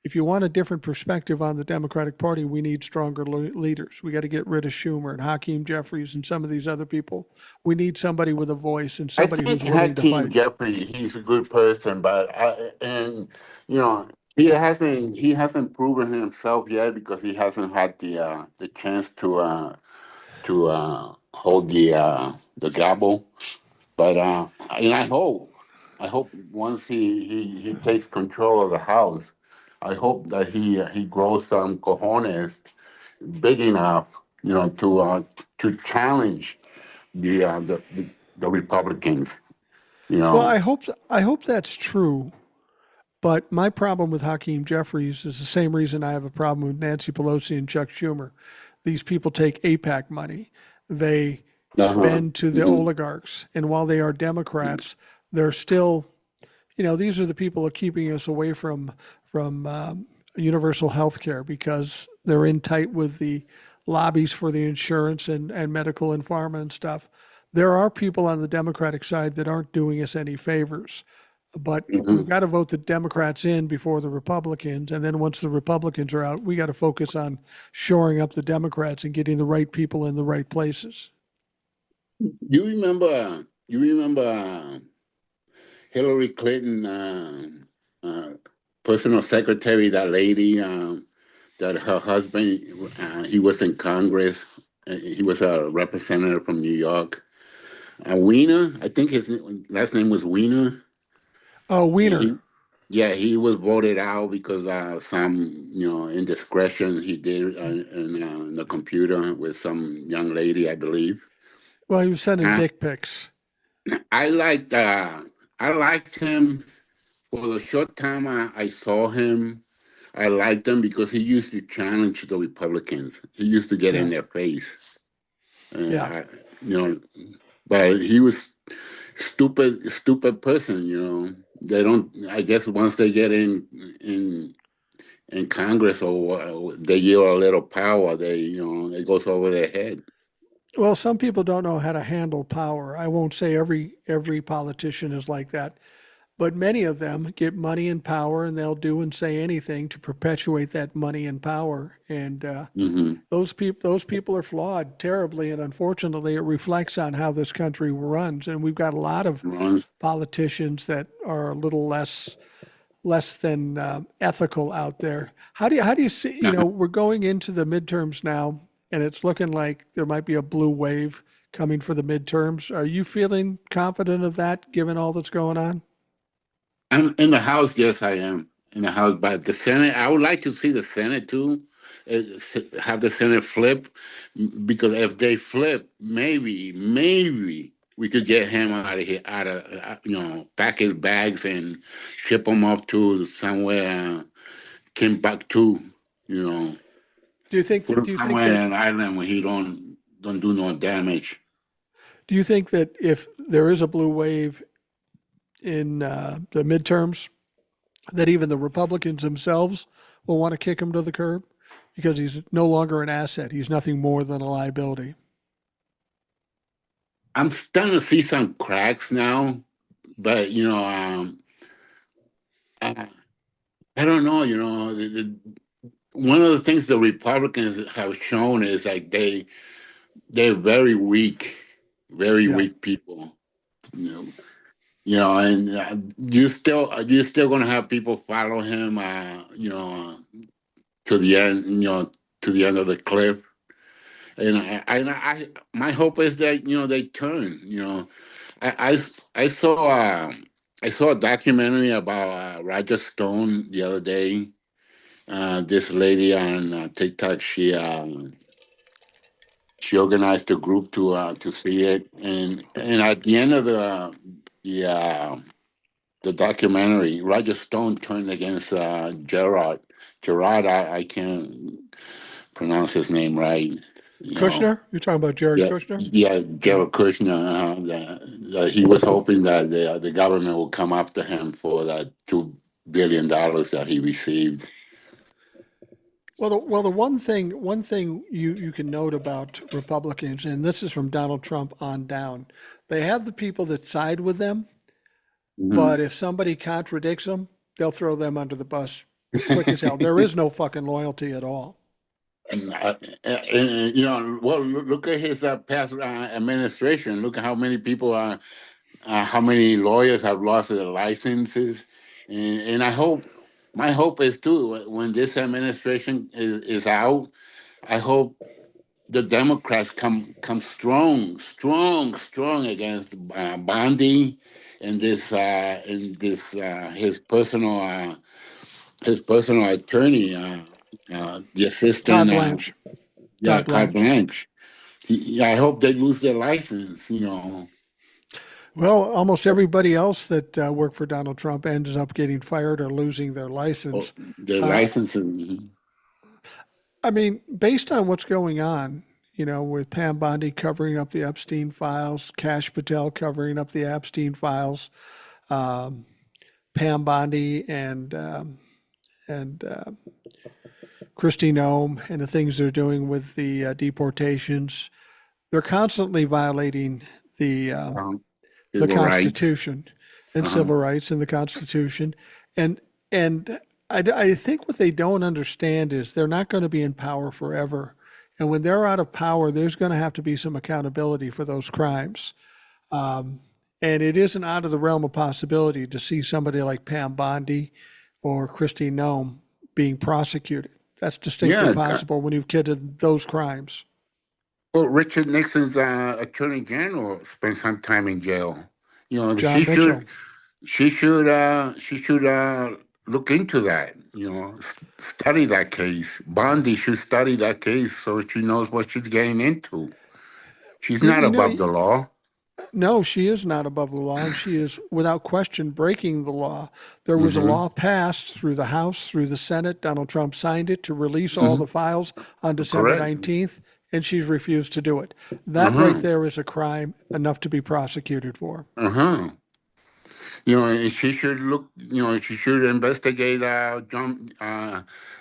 if you want a different perspective on the Democratic Party, we need stronger leaders. We got to get rid of Schumer and Hakeem Jeffries and some of these other people. We need somebody with a voice and I somebody think who's willing to Hakeem fight. Jeffrey, he's a good person, but you know he hasn't proven himself yet because he hasn't had the chance to hold the gavel. But and I hope once he takes control of the house, I hope that he grows some cojones big enough, to challenge the Republicans. You Well, know, I hope that's true. But my problem with Hakeem Jeffries is the same reason I have a problem with Nancy Pelosi and Chuck Schumer. These people take APAC money. They uh-huh. bend to the Hmm. oligarchs. And while they are Democrats, they're still, these are the people who are keeping us away from universal health care because they're in tight with the lobbies for the insurance and medical and pharma and stuff. There are people on the Democratic side that aren't doing us any favors. But we've Hmm. got to vote the Democrats in before the Republicans. And then once the Republicans are out, we got to focus on shoring up the Democrats and getting the right people in the right places. You remember? You remember Hillary Clinton, uh, personal secretary, that lady, that her husband, he was in Congress. He was a representative from New York. Wiener, I think his last name was Wiener. Oh, And Wiener. yeah, he was voted out because some, indiscretion he did in the computer with some young lady, I believe. Well, he was sending Uh, dick pics. I liked, uh, I liked him for the short time I saw him. I liked him because he used to challenge the Republicans. He used to get Yeah. in their face. Yeah. I, you know, but he was stupid person. They don't. I guess once they get in Congress or they yield a little power, it goes over their head. Well, some people don't know how to handle power. I won't say every politician is like that, but many of them get money and power, and they'll do and say anything to perpetuate that money and power. And Hmm. those people are flawed terribly, and unfortunately, it reflects on how this country runs. And we've got a lot of Ron, politicians that are a little less than ethical out there. How do you see? We're going into the midterms now, and it's looking like there might be a blue wave coming for the midterms. Are you feeling confident of that, given all that's going on? I'm in the House. Yes, I am in the House. But the Senate, I would like to see the Senate too. Have the Senate flip, because if they flip, maybe we could get him out of here, pack his bags and ship him off to somewhere, Timbuktu. You know, Do you think put that? him Do you think somewhere in that? an island where he don't do no damage. Do you think that if there is a blue wave in the midterms, that even the Republicans themselves will want to kick him to the curb because he's no longer an asset. He's nothing more than a liability. I'm starting to see some cracks now, but I, I don't know. One of the things the Republicans have shown is like they're very Yeah. weak people. You know, and you're still going to have people follow him. To the end. To the end of the cliff. And my hope is that they turn. I I saw I saw a documentary about Roger Stone the other day. This lady on TikTok, she organized a group to see it, and at the end of the uh, the documentary, Roger Stone turned against Gerard. Gerard, I can't pronounce his name right. You know, Kushner? You're talking about Jared yeah, Kushner? yeah, Yeah. Jared Kushner. That he was hoping that the government will come after him for that $2 billion that he received. Well, the one thing you can note about Republicans, and this is from Donald Trump on down, they have the people that side with them, but Mhm. if somebody contradicts them, they'll throw them under the bus quick as hell. There is no fucking loyalty at all. Well, look at his past administration. Look at how many people how many lawyers have lost their licenses, and my hope is too when this administration is out. I hope the Democrats come strong against Bondi and his personal attorney, the Todd assistant, Blanche. yeah, Todd Carte Blanche. Blanche. I hope they lose their license. Well, almost everybody else that worked for Donald Trump ends up getting fired or losing their Or license. their Uh, license. I mean, based on what's going on, with Pam Bondi covering up the Epstein files, Cash Patel covering up the Epstein files, um, Pam Bondi and Christy Nome and the things they're doing with the deportations, they're constantly violating the um, the Civil rights. Constitution. and Uh-huh. civil rights in the Constitution. And and I think what they don't understand is they're not going to be in power forever. And when they're out of power, there's going to have to be some accountability for those crimes. Um, and it isn't out of the realm of possibility to see somebody like Pam Bondi or Christine Nome being prosecuted. That's distinctly Yeah. possible when you've committed those crimes. Well, Richard Nixon's attorney general spent some time in jail. John Mitchell. She should look into that. Study that case. Bondi should study that case so she knows what she's getting into. She's You, not you know, above the law. no, she is not above the law, and she is without question breaking the law. There was a Mm-hmm. law passed through the House, through the Senate. Donald Trump signed it to release all Hmm. the files on December Correct. 19th, and she's refused to do it. That right Uh-huh. there is a crime enough to be prosecuted for. Uh-huh. And she should look. She should investigate.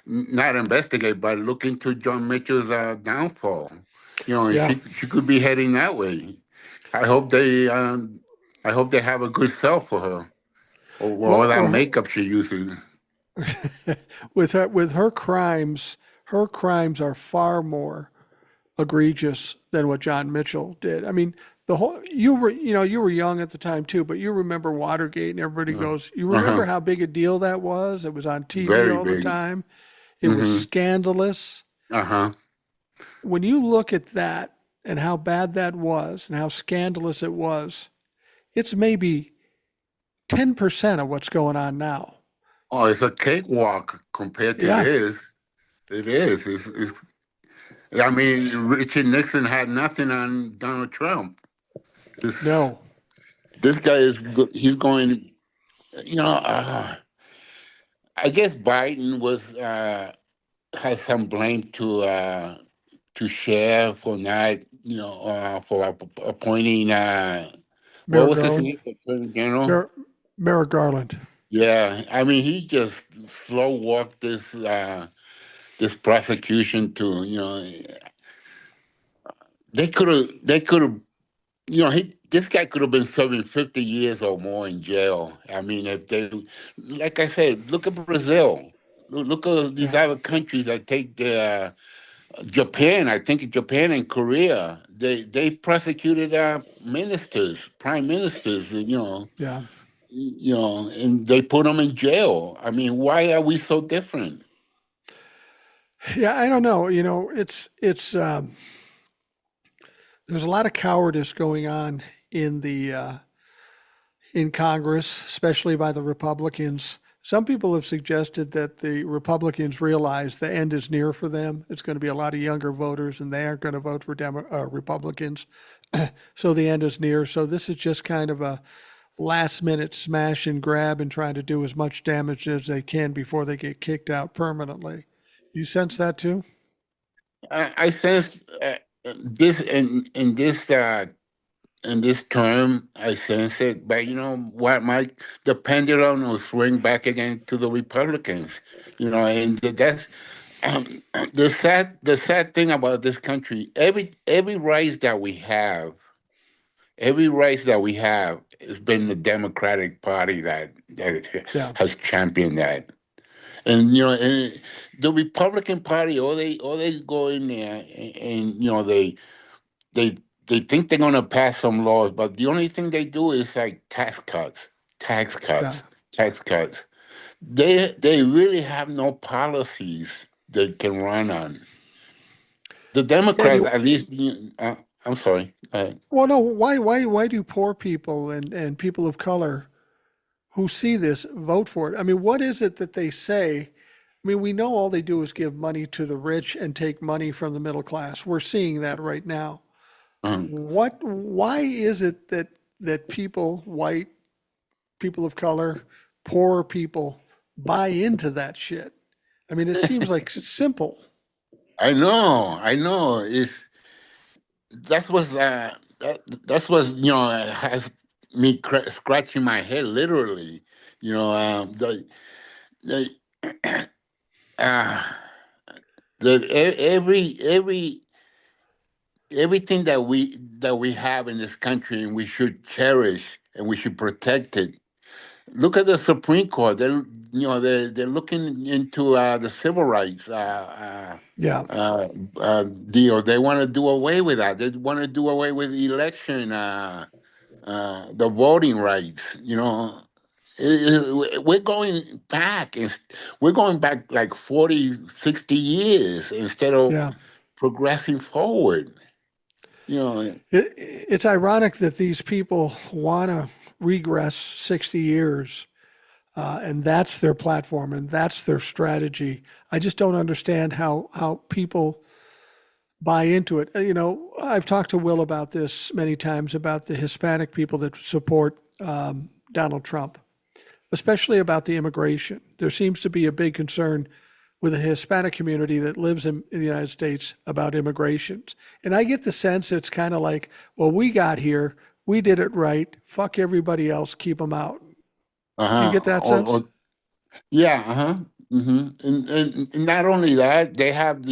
Not investigate, but look into John Mitchell's downfall. And Yeah. she could be heading that way. I hope they. I hope they have a good sell for her, or all Well, that makeup she uses. her crimes are far more egregious than what John Mitchell did. I mean, the whole you were young at the time too, but you remember Watergate, and everybody Uh goes, you remember huh. how big a deal that was? It was on TV Very all the big. time. It was Mm-hmm. scandalous. Uh huh. When you look at that and how bad that was and how scandalous it was, it's maybe 10% of what's going on now. Oh, it's a cakewalk compared to Yeah. this. It is. I mean, Richard Nixon had nothing on Donald Trump. This No. this guy he's going. You know, I guess Biden was has some blame to share for not for appointing what Merrick was his Garland. name, Attorney General. Mer- Merrick Garland. Yeah, I mean he just slow walked this prosecution to they could have he this guy could have been serving 50 years or more in jail. I mean, if they, like I said, look at Brazil. Look at these Yeah. other countries that take the Japan. I think Japan and Korea. They prosecuted ministers, prime ministers. Yeah. And they put them in jail. I mean, why are we so different? Yeah, I don't know. There's a lot of cowardice going on in the in Congress, especially by the Republicans. Some people have suggested that the Republicans realize the end is near for them. It's going to be a lot of younger voters, and they aren't going to vote for Republicans. So the end is near. So this is just kind of a last minute smash and grab and trying to do as much damage as they can before they get kicked out permanently. You sense that too? I sense this in this term, I sense it. But you know what, Mike? The pendulum will swing back again to the Republicans. And that's um, the sad thing about this country. Every rise that we have, every rise that we have, has been the Democratic Party that Yeah. has championed that. And the Republican Party, all they go in there and they they think they're going to pass some laws, but the only thing they do is like tax cuts, Yeah. tax cuts. They really have no policies they can run on. The Yeah. Democrats, at least, I'm sorry. Well, no. Why do poor people and people of color who see this vote for it? I mean, what is it that they say? I mean, we know all they do is give money to the rich and take money from the middle class. We're seeing that right now. Um, Why is it that people, white people of color, poor people, buy into that shit? I mean, it seems like simple. I know. That's what has me scratching my head literally. The uh, everything that we have in this country, and we should cherish and we should protect it. Look at the Supreme Court. They're looking into the civil rights Yeah, deal. They want to do away with that. They want to do away with election, the voting rights. We're going back. We're going back like 40, 60 years instead of yeah. progressing forward. You know, It's ironic that these people want to regress 60 years, and that's their platform and that's their strategy. I just don't understand how people buy into it. I've talked to Will about this many times about the Hispanic people that support Donald Trump, especially about the immigration. There seems to be a big concern with the Hispanic community that lives in the United States about immigration. And I get the sense it's kind of like, well, we got here, we did it right, fuck everybody else, keep them out. Do you get uh-huh. that sense? Yeah, uh-huh. And not only that, they have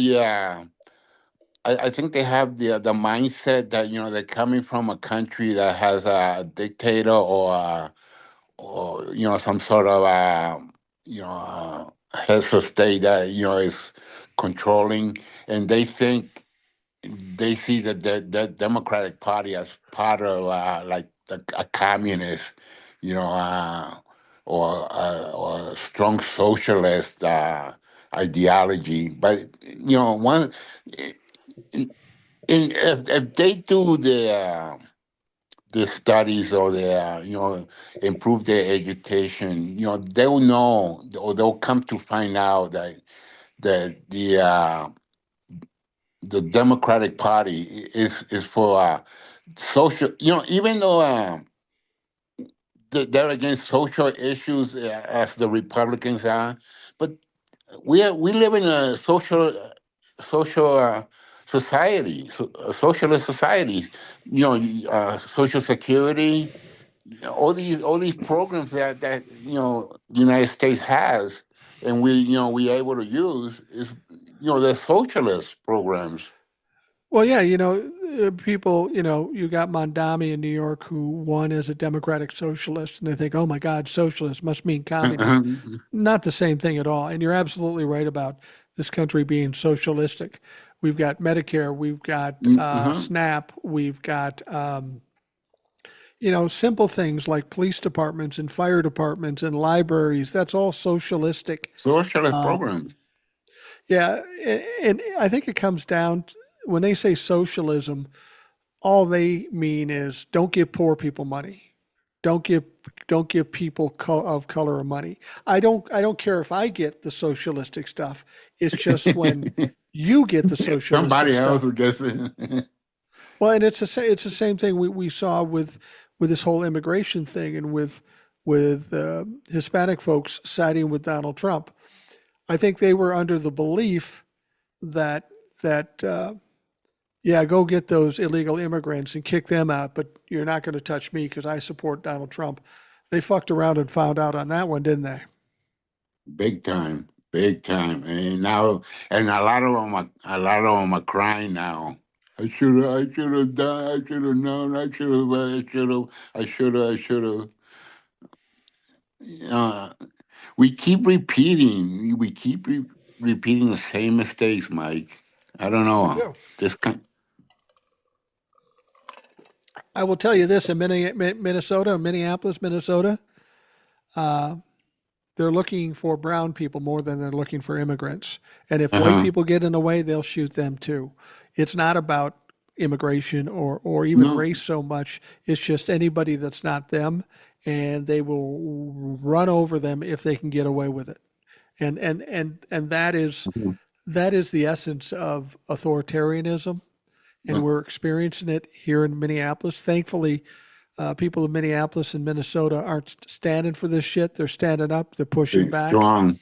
I think they have the mindset that they're coming from a country that has a dictator or some sort of heads of state that is controlling, and they see the Democratic Party as part of like a communist, you know, or a strong socialist ideology. But one if they do the studies or improve their education, they'll know or they'll come to find out that the Democratic Party is for social. Even though they're against social issues as the Republicans are, but we live in a social society, socialist societies. Social Security, all these programs that the United States has, and we able to use is the socialist programs. Well, yeah, people, you got Mondami in New York who won as a Democratic Socialist, and they think, oh my God, socialist must mean communist. Not the same thing at all. And you're absolutely right about this country being socialistic. We've got Medicare, we've got Uh-huh. SNAP, we've got, simple things like police departments and fire departments and libraries. That's all socialistic. Socialist Um, programs. yeah, and I think it comes down when they say socialism, all they mean is don't give poor people money. Don't give don't give people of color money. I don't care if I get the socialistic stuff. It's just when you get the socialistic Somebody else stuff. who gets it. Well, and it's the same thing we saw with this whole immigration thing and with Hispanic folks siding with Donald Trump. I think they were under the belief that that yeah, go get those illegal immigrants and kick them out, but you're not going to touch me because I support Donald Trump. They fucked around and found out on that one, didn't they? Big time, big time. And now, and a lot of them are crying now. I should have done, I should have known, I should have. Uh, we keep repeating the same mistakes, Mike. I don't We know. do. This kind, I will tell you this: in Minnesota, Minneapolis, Minnesota, uh, they're looking for brown people more than they're looking for immigrants. And if white uh-huh. people get in the way, they'll shoot them too. It's not about immigration or even No. race so much. It's just anybody that's not them, and they will run over them if they can get away with it. And that is the essence of authoritarianism, and Uh, we're experiencing it here in Minneapolis. Thankfully, people in Minneapolis and Minnesota aren't standing for this shit. They're standing up. They're pushing Being back, strong,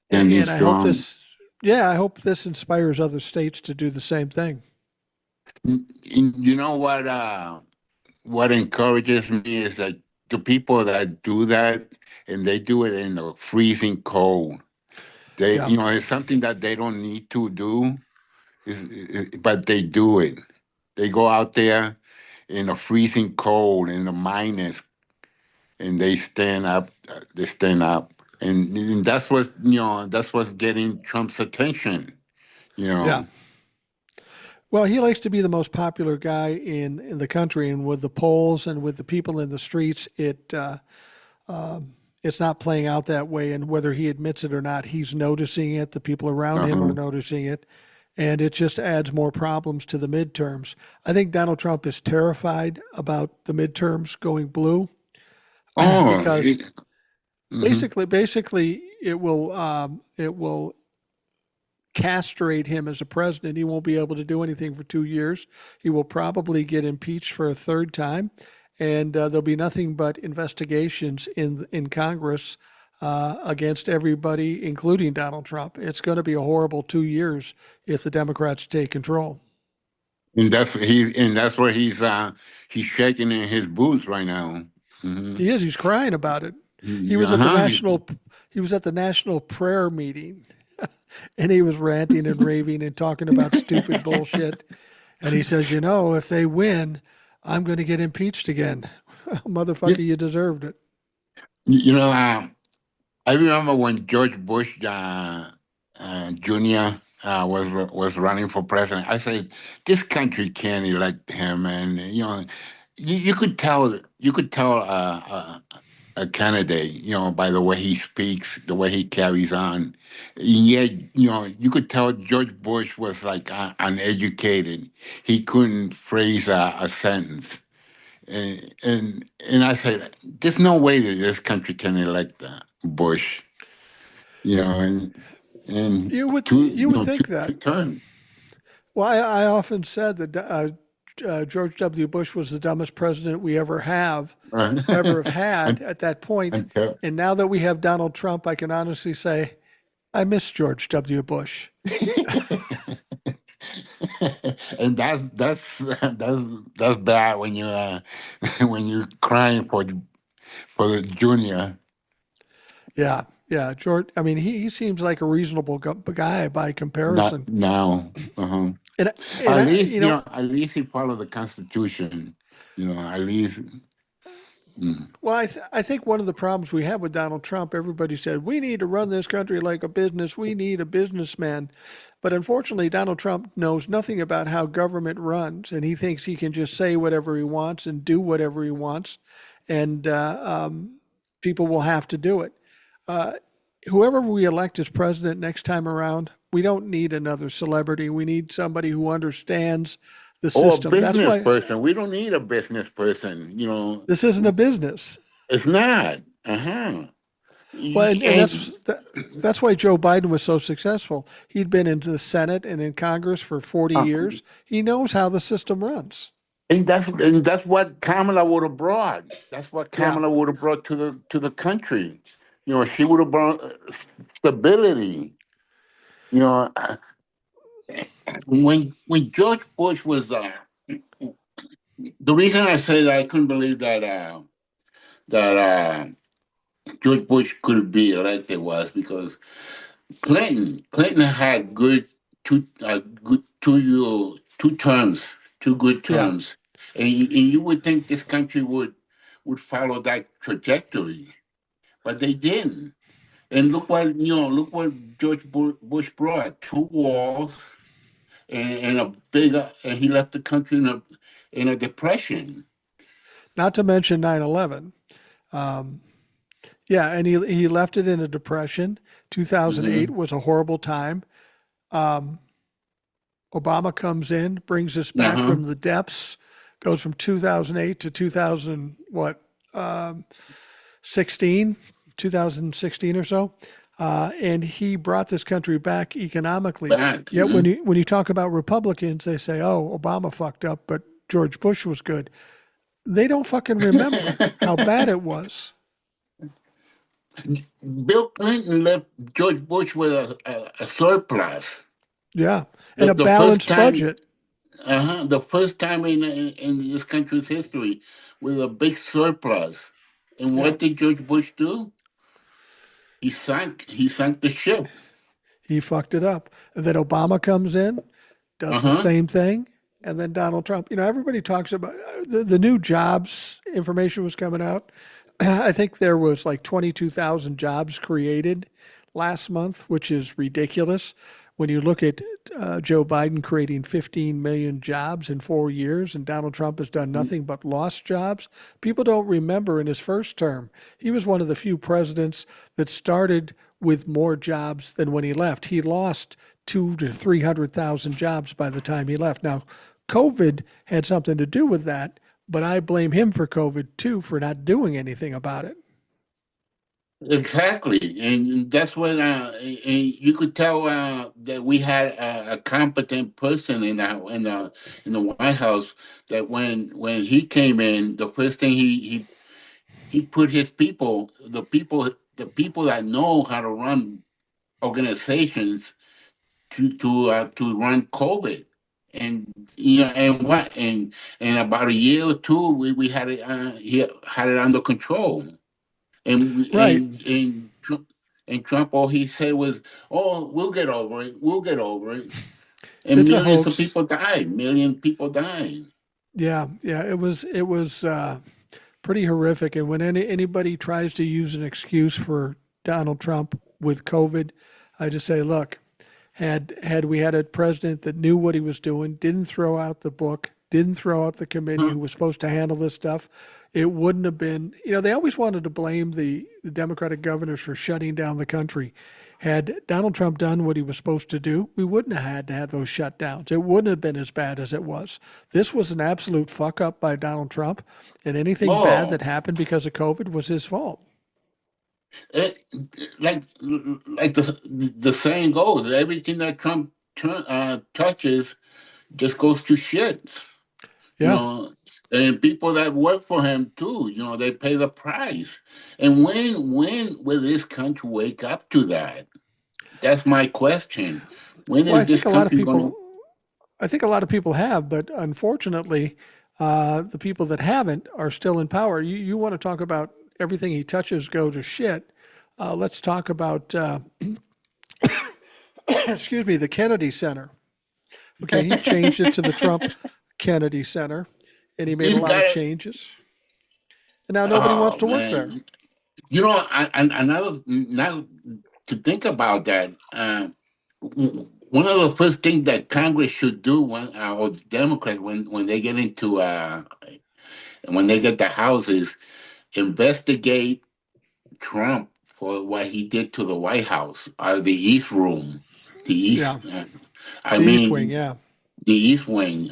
standing and I hope strong. this, yeah, I hope this inspires other states to do the same thing. You know what encourages me is that the people that do that and they do it in the freezing cold. Yeah. It's something that they don't need to do, but they do it. They go out there in the freezing cold, in the minus, and they stand up. They stand up, and that's what that's what's getting Trump's attention. You Yeah. know. Well, he likes to be the most popular guy in the country, and with the polls and with the people in the streets, it's not playing out that way. And whether he admits it or not, he's noticing it. The people around him are Uh-huh. noticing it, and it just adds more problems to the midterms. I think Donald Trump is terrified about the midterms going blue Oh, because mhm. basically, it will castrate him as a president. He won't be able to do anything for 2 years. He will probably get impeached for a third time, and there'll be nothing but investigations in Congress against everybody, including Donald Trump. It's going to be a horrible 2 years if the Democrats take control. And that's where he's shaking in his boots right now. Hmm. He is. He's crying about it. He was at the Uh-huh. national. He was at the national prayer meeting, and he was ranting and raving and talking about stupid bullshit. And he says, if they win, I'm going to get impeached again. Motherfucker, you, you deserved it. you know, I remember when George Bush Jr. Was running for president. I said, "This country can't elect him," and you could tell a candidate, by the way he speaks, the way he carries on. And yet, you could tell George Bush was like uneducated. He couldn't phrase a sentence. And I said, there's no way that this country can elect Bush, you know, and You would think two that. terms. Well, I often said that George W. Bush was the dumbest president we ever have had Un- at that point. Until And now that we have Donald Trump, I can honestly say I miss George W. Bush. and that's bad when you when you're crying for the junior. Yeah, yeah, George. I mean, he seems like a reasonable guy by Not comparison. now. Uh-huh. And and At I, least at least he followed the Constitution. At least. Mm. well, I think one of the problems we have with Donald Trump, everybody said we need to run this country like a business. We need a businessman. But unfortunately, Donald Trump knows nothing about how government runs, and he thinks he can just say whatever he wants and do whatever he wants, and people will have to do it. Uh, Whoever we elect as president next time around, we don't need another celebrity. We need somebody who understands the Or a system. That's business why person. We don't need a business person. this isn't a business. It's not. Uh-huh. Well, and And that's why Joe Biden was so successful. He'd been into the Senate and in Congress for 40 uh, years. He knows how the system runs. and that's what Kamala would have brought. That's what Yeah. Kamala would have brought to the country. She would have brought stability. You know, when George Bush was the reason I say that I couldn't believe that George Bush could be elected was because Clinton had good two terms, two good Yeah. terms, and you would think this country would follow that trajectory, but they didn't. And look what Bush brought: two walls and and he left the country in a depression. Not to mention 9/11. Um, yeah, and he left it in a depression. 2008 Hmm. was a horrible time. Um, Obama comes in, brings us back Uh-huh. from the depths, goes from 2008 to 2000 what um, 16, 2016 or so, and he brought this country back economically. Back. Yet when you talk about Republicans, they say, "Oh, Obama fucked up, but George Bush was good." They don't fucking remember how bad it was. Bill Clinton left George Bush with a surplus. Yeah, and The, a the first balanced time, budget. the first time in this country's history with a big surplus. And Yeah, what did George Bush do? He sank the ship. he fucked it up. And then Obama comes in, does the Uh-huh. same thing, and then Donald Trump. Everybody talks about the new jobs information was coming out. I think there was like 22,000 jobs created last month, which is ridiculous. When you look at Joe Biden creating 15 million jobs in 4 years and Donald Trump has done nothing but lost jobs, people don't remember in his first term, he was one of the few presidents that started with more jobs than when he left. He lost two to 300,000 jobs by the time he left. Now, COVID had something to do with that, but I blame him for COVID too for not doing anything about it. Exactly, and that's when and you could tell that we had a competent person in the White House. That when he came in, the first thing he put his people, the people that know how to run organizations to run COVID, and and about a year or two we had it he had it under control. And Right. Trump, all he said was, "Oh, we'll get over it. We'll get over it." And It's a millions of hoax. people died. Million people died. Yeah, yeah, it was pretty horrific. And when anybody tries to use an excuse for Donald Trump with COVID, I just say, look, had we had a president that knew what he was doing, didn't throw out the book, didn't throw out the committee Huh? who was supposed to handle this stuff, it wouldn't have been. They always wanted to blame the Democratic governors for shutting down the country. Had Donald Trump done what he was supposed to do, we wouldn't have had to have those shutdowns. It wouldn't have been as bad as it was. This was an absolute fuck up by Donald Trump, and anything bad that Oh, happened because of COVID was his fault. it, like the saying goes, everything that Trump touches just goes to shit. You Yeah. know, and people that work for him too. They pay the price. And when will this country wake up to that? That's my question. When Well, is this country going to? I think a lot of people have, but unfortunately, the people that haven't are still in power. You want to talk about everything he touches go to shit. Let's talk about, excuse me, the Kennedy Center. Okay, he changed it to the Trump Kennedy Center, and he made a He's lot got of it. changes. And now nobody wants Oh to work there. man, another now to think about that. One of the first things that Congress should do or the Democrats when they get into when they get the houses, investigate Trump for what he did to the White House, the East Room, the East. Yeah, I the East Wing. mean, Yeah. the East Wing.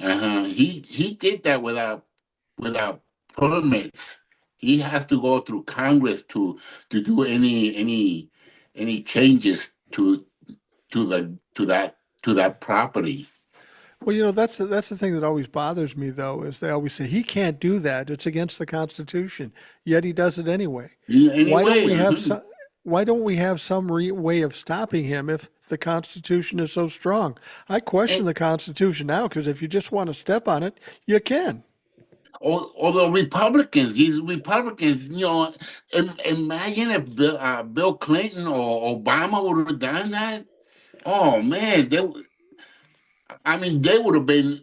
He did that without permits. He has to go through Congress to do any changes to that property. Well, that's the thing that always bothers me, though, is they always say he can't do that. It's against the Constitution. Yet he does it anyway. Why don't Anyway, we have some? Why don't we have some way of stopping him if the Constitution is so strong? I question and the Constitution now because if you just want to step on it, you can. or the Republicans, these Republicans, imagine if Bill Clinton or Obama would have done that. Oh man, I mean, they would have been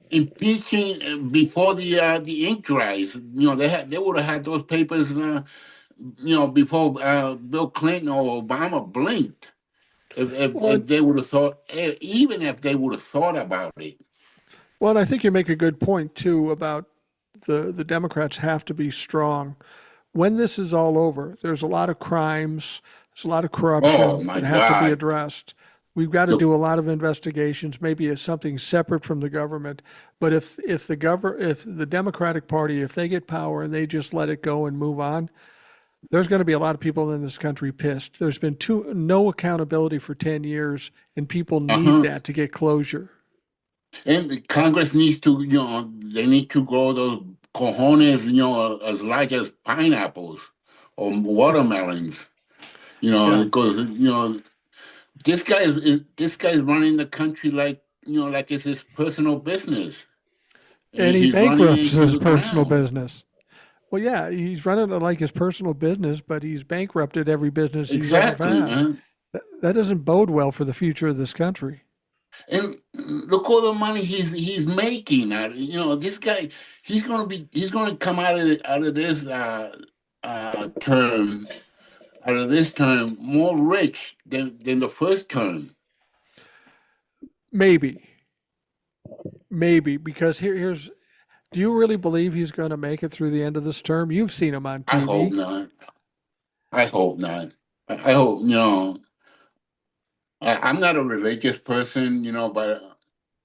impeaching before the ink dries. They would have had those papers. Before Bill Clinton or Obama blinked. If Well, they would have thought, even if they would have thought about it. well, and I think you make a good point too about the Democrats have to be strong. When this is all over, there's a lot of crimes, there's a lot of Oh corruption my that have to be God. addressed. We've got to The, do a lot of investigations, maybe as something separate from the government. But if the Democratic Party, if they get power and they just let it go and move on, there's going to be a lot of people in this country pissed. There's been no accountability for 10 years, and people need uh-huh. that to get closure. And the Congress needs to, they need to grow those cojones, as large as pineapples or watermelons, Yeah. because, this guy is running the country like it's his personal business. And And he he's running it bankrupts into his the personal ground. business. Well, yeah, he's running it like his personal business, but he's bankrupted every business he's ever Exactly. had. That doesn't bode well for the future of this country. And look all the money he's making. This guy, he's gonna come out of this. term, out of this term, more rich than the first term. Maybe, maybe because here's. Do you really believe he's going to make it through the end of this term? You've seen him on I hope TV. not. I hope not. I hope, I'm not a religious person, but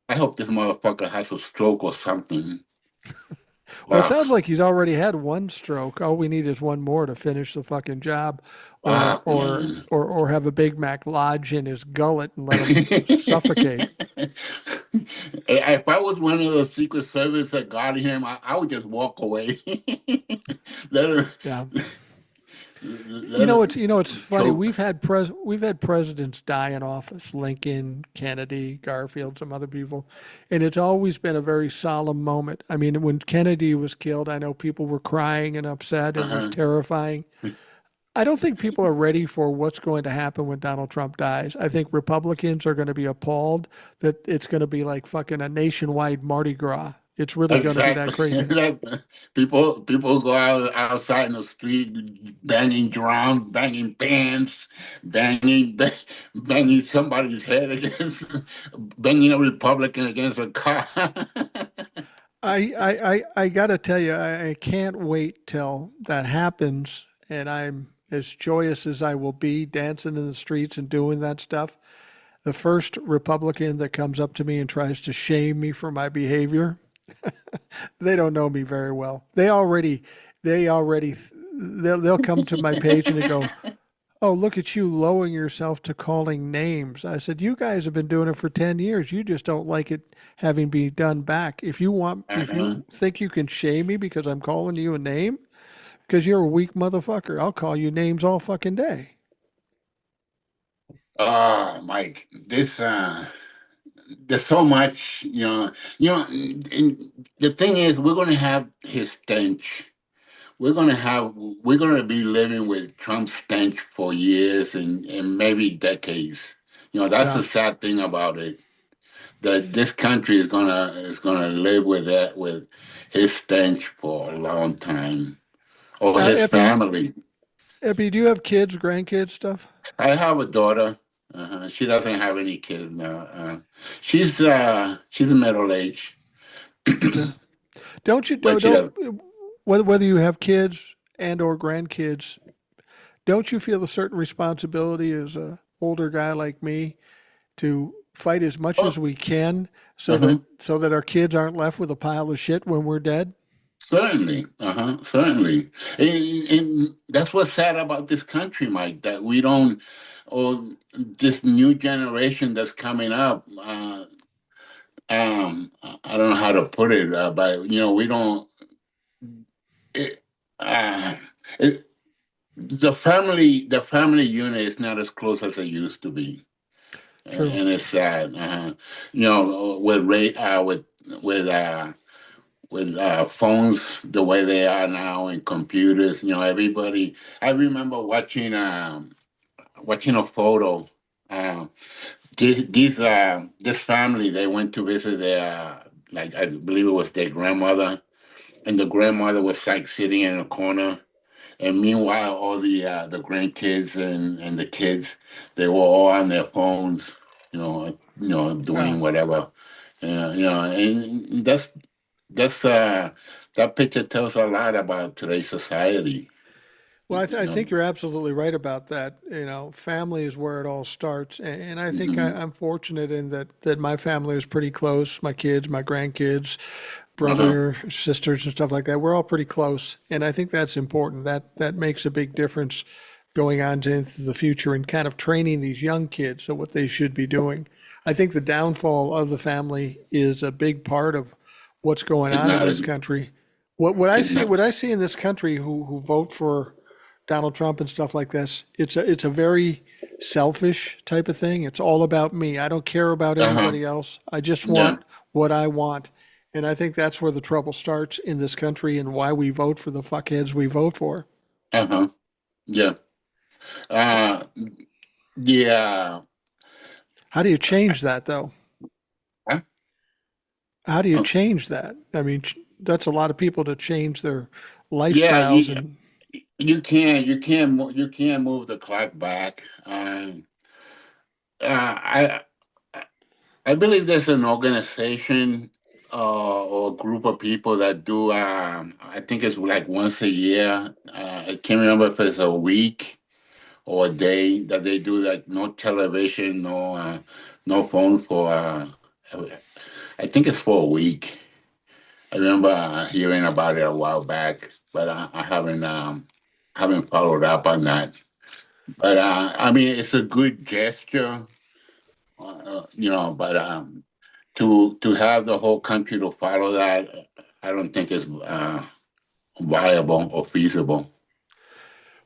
I hope this motherfucker has a stroke or something. Well, it Oh, sounds like he's already had one stroke. All we need is one more to finish the fucking job, or fuck, or man. or or have a Big Mac lodge in his gullet and let him suffocate. If I was one of those Secret Service that got him, I would just walk away. let her, Yeah. let her It's funny. choke. We've had presidents die in office, Lincoln, Kennedy, Garfield, some other people, and it's always been a very solemn moment. I mean, when Kennedy was killed, I know people were crying and upset, and it was Uh-huh. terrifying. I don't think people are ready for what's going to happen when Donald Trump dies. I think Republicans are going to be appalled that it's going to be like fucking a nationwide Mardi Gras. It's really going to be that Exactly. crazy. People go outside in the street banging drums, banging pans, banging somebody's head against, banging a Republican against a car. I got to tell you, I can't wait till that happens. And I'm as joyous as I will be dancing in the streets and doing that stuff. The first Republican that comes up to me and tries to shame me for my behavior, they don't know me very well. They already, they'll come to my page and they go, "Oh, look at you lowering yourself to calling names." I said, "You guys have been doing it for 10 years. You just don't like it having been done back. If Uh-huh. you think you can shame me because I'm calling you a name, because you're a weak motherfucker, I'll call you names all fucking day." Oh, Mike, there's so much, and the thing is, we're going to have his stench. We're going to be living with Trump's stench for years and maybe decades. That's Yeah. the sad thing about it. That this country is gonna live with that, with his stench for a long time, or his Epi, family. Epi, do you have kids, grandkids, stuff? I have a daughter. She doesn't have any kids now. She's middle age, Okay. Don't you but she don't does. whether you have kids and or grandkids, don't you feel a certain responsibility as a older guy like me to fight as much as Oh, we can uh-huh. so that our kids aren't left with a pile of shit when we're dead? Certainly, certainly, and that's what's sad about this country, Mike. That we don't, or this new generation that's coming up. I don't know how to put it, but we don't. It, uh, it, the family unit is not as close as it used to be, True. and it's sad. With phones the way they are now and computers, everybody. I remember watching a photo. Um, this family, they went to visit their, like, I believe it was their grandmother, and the grandmother was like sitting in a corner. And meanwhile, all the grandkids and the kids, they were all on their phones, Yeah. doing whatever. And that's that picture tells a lot about today's society. Well, You I know. think you're absolutely right about that. Family is where it all starts, and I think Hmm. I'm fortunate in that my family is pretty close. My kids, my grandkids, Uh-huh. brother, sisters, and stuff like that. We're all pretty close, and I think that's important. That makes a big difference going on into the future and kind of training these young kids of what they should be doing. I think the downfall of the family is a big part of what's going It's on in not this a country. it's not What I see in this country who vote for Donald Trump and stuff like this, it's a very selfish type of thing. It's all about me. I don't care about uh-huh. anybody else. I just Yeah. want what I want. And I think that's where the trouble starts in this country and why we vote for the fuckheads we vote for. Uh-huh. Yeah. Uh yeah. How do you change that though? Huh? How do you Uh, change that? I mean, that's a lot of people to change their yeah, lifestyles yeah, and you can't move the clock back. I I believe there's an organization or a group of people that do. I think it's like once a year. I can't remember if it's a week or a day that they do like no television, no phone for. I think it's for a week. I remember hearing about it a while back, but I haven't followed up on that. But I mean, it's a good gesture, but to have the whole country to follow that, I don't think is viable or feasible.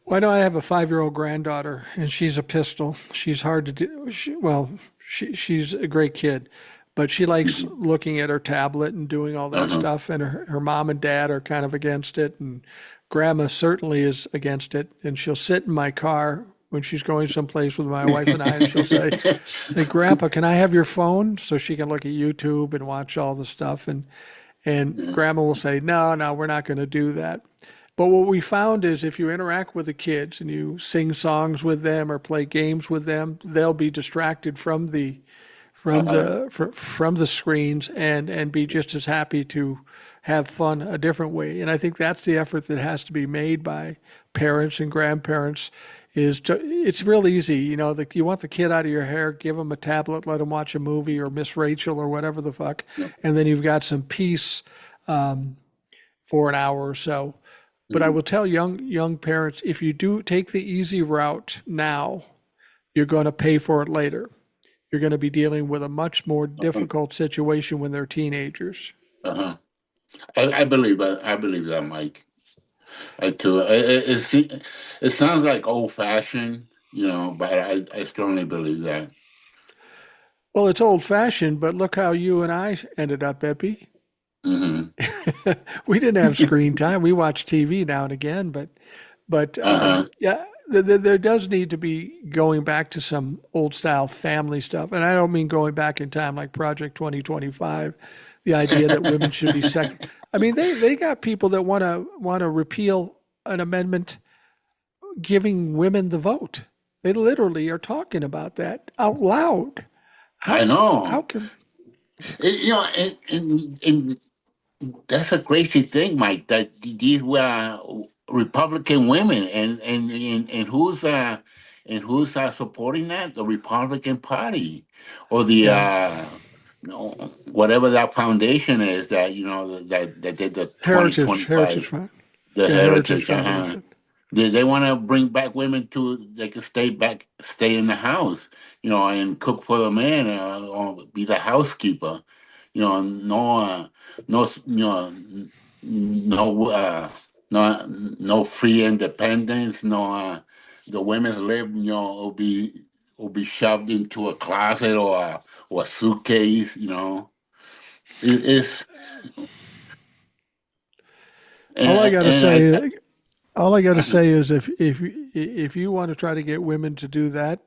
Well, I know I have a 5-year-old granddaughter, and she's a pistol. She's hard to do. She's a great kid, but she likes Mhm. looking at her tablet and doing all that Uh-huh. stuff. And her mom and dad are kind of against it, and grandma certainly is against it. And she'll sit in my car when she's going someplace with my wife and I, and she'll say, Grandpa, can I have your phone so she can look at YouTube and watch all the stuff? And grandma will say, no, no, we're not going to do that. But what we found is if you interact with the kids and you sing songs with them or play games with them, they'll be distracted Uh-huh. from the screens and be just as happy to have fun a different way. And I think that's the effort that has to be made by parents and grandparents. It's real easy, you want the kid out of your hair, give them a tablet, let them watch a movie or Miss Rachel or whatever the fuck, and then you've got some peace um, for an hour or so. But I will Mhm. tell young parents, if you do take the easy route now, you're going to pay for it later. You're going to be dealing with a much more Uh-huh. difficult situation when they're teenagers. Uh-huh. I believe that, Mike. I too. It sounds like old fashioned, but I strongly believe that. Well, it's old fashioned, but look how you and I ended up, Eppie. Hmm. We didn't have screen time. We watched TV now and again, but Uh-huh. yeah, there does need to be going back to some old style family stuff. And I don't mean going back in time like Project 2025, the idea that women should be second. I mean, they got people that want to repeal an amendment giving women the vote. They literally are talking about that out loud. I How know. can And that's a crazy thing, Mike. That these were Republican women, and who's supporting that? The Republican Party, or the yeah, whatever that foundation is that that did the Heritage 2025, Fund. the Yeah, Heritage heritage. Uh-huh. Foundation. They want to bring back women to they can stay in the house, and cook for the man, or be the housekeeper, no, no, no, no free independence, no, the women's live, will be shoved into a closet or a suitcase, it's All I got to and say, all I got to I, say is if you want to try to get women to do that,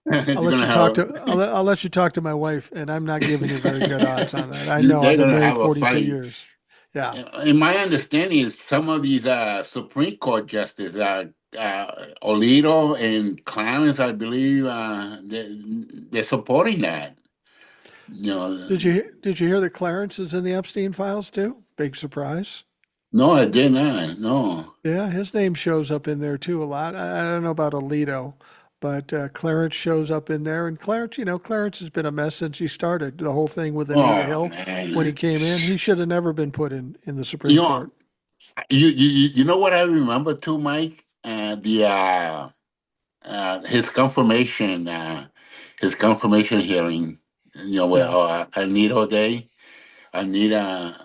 you're gonna have I'll let you talk to my wife, and I'm not giving you very good odds on that. I know I've they're been gonna married have a 42 fight. years. Yeah. In my understanding, is some of these Supreme Court justices Alito and Clarence, I believe, they're supporting that. You know, Did you hear that Clarence is in the Epstein files too? Big surprise. no, I did not. No. Yeah, his name shows up in there too a lot. I don't know about Alito, but Clarence shows up in there. And Clarence has been a mess since he started. The whole thing with Anita Oh Hill when he man, came in, he should have never been put in the you Supreme know, Court. you know what I remember too, Mike? The his confirmation hearing. With Yeah, Anita Day, Anita.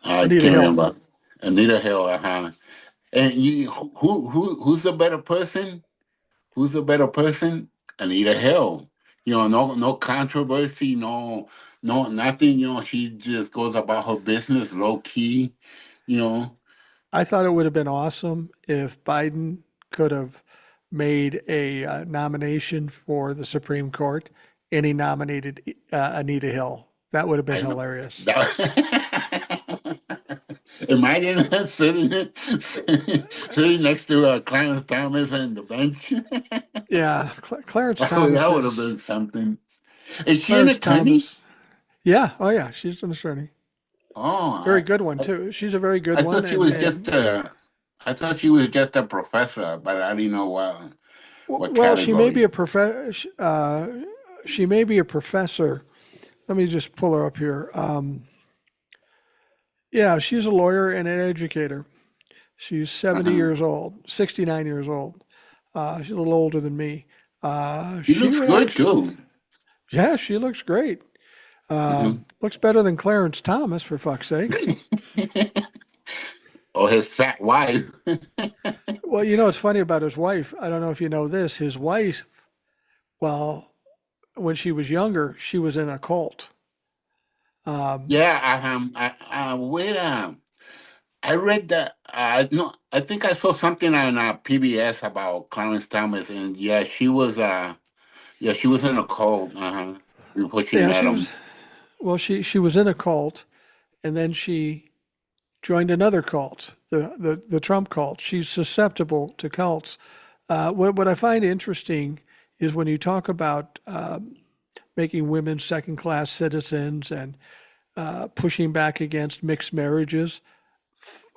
I Anita can't Hill. remember. Anita Hill, And who's the better person? Who's the better person? Anita Hill. No controversy, no nothing. She just goes about her business, low key. You know, I thought it would have been awesome if Biden could have made a nomination for the Supreme Court and he nominated Anita Hill. That would have been I know hilarious. that. Imagine her sitting next to Clarence Thomas on the bench. Yeah, Clarence Oh, Thomas that would have is been something. Is she an Clarence attorney? Thomas. Yeah, oh yeah, she's an attorney. Oh, Very good one too. She's a very good I one, thought she was just and a, I thought she was just a professor, but I didn't know what well, she may be category. a she may be a professor. Let me just pull her up here. Yeah, she's a lawyer and an educator. She's 70 Uh-huh. years old, 69 years old. She's a little older than me. He She looks would good actually, too. yeah, she looks great. Mhm. Looks better than Clarence Thomas, for fuck's sake. Or his fat wife. Well, you know, it's funny about his wife. I don't know if you know this. His wife, well, when she was younger, she was in a cult. Um, Yeah, wait, I read that. No, I think I saw something on PBS about Clarence Thomas, and yeah, she was in a cult. Before she yeah, met she was. him. Well, she was in a cult, and then she joined another cult, the Trump cult. She's susceptible to cults. What I find interesting is when you talk about making women second class citizens and pushing back against mixed marriages.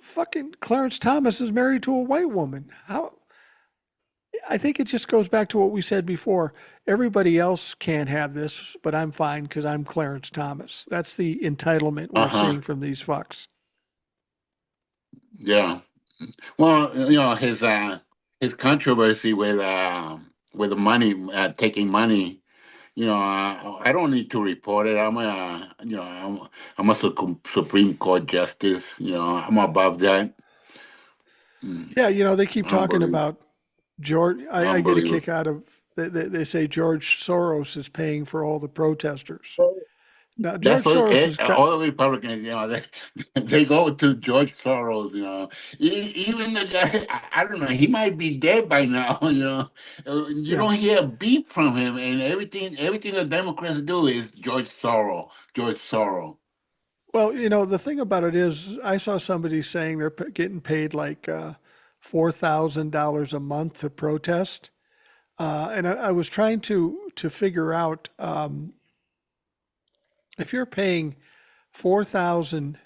Fucking Clarence Thomas is married to a white woman. How? I think it just goes back to what we said before. Everybody else can't have this, but I'm fine because I'm Clarence Thomas. That's the entitlement we're Uh-huh. seeing from these fucks. Yeah. Well, his controversy with the money, taking money. I don't need to report it. I'm a Supreme Court justice. I'm above that. Mm, Yeah, you know, they keep talking unbelievable. about George. I get a Unbelievable. kick out of, they say George Soros is paying for all the protesters. Now, That's George what Soros is, all the Republicans, they go to George Soros. Even the guy, I don't know, he might be dead by now. You yeah. don't hear a beep from him, and everything the Democrats do is George Soros, George Soros. Well, you know, the thing about it is, I saw somebody saying they're getting paid like $4,000 a month to protest, and I was trying to figure out if you're paying 4,000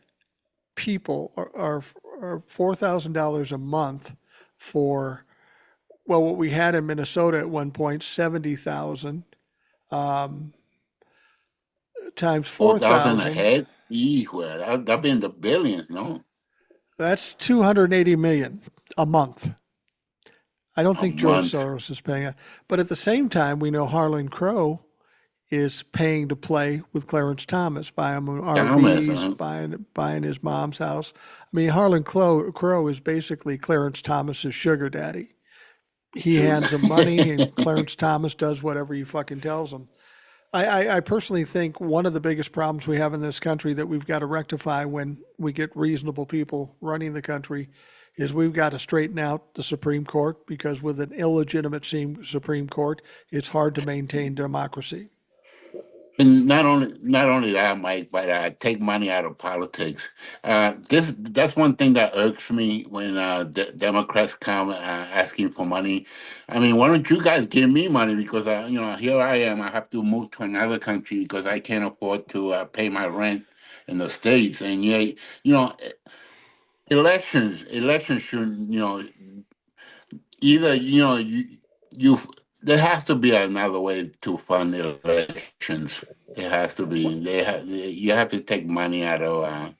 people or $4,000 a month for well, what we had in Minnesota at one point, 70,000 um, times 4,000 a 4,000. head? Well, that'd be in the billions, no? That's 280 million a month. I don't A think George month. Soros is paying it. But at the same time, we know Harlan Crow is paying to play with Clarence Thomas, buying him Thomas, RVs, buying his mom's house. I mean, Harlan Crow is basically Clarence Thomas's sugar daddy. He shoot. hands him money, and Clarence Thomas does whatever he fucking tells him. I personally think one of the biggest problems we have in this country that we've got to rectify when we get reasonable people running the country is we've got to straighten out the Supreme Court because with an illegitimate Supreme Court, it's hard to maintain democracy. And not only that, Mike, but take money out of politics. That's one thing that irks me when Democrats come asking for money. I mean, why don't you guys give me money? Because here I am. I have to move to another country because I can't afford to pay my rent in the states. And yeah, elections should either you there has to be another way to fund elections. There has to be. You have to take money out of.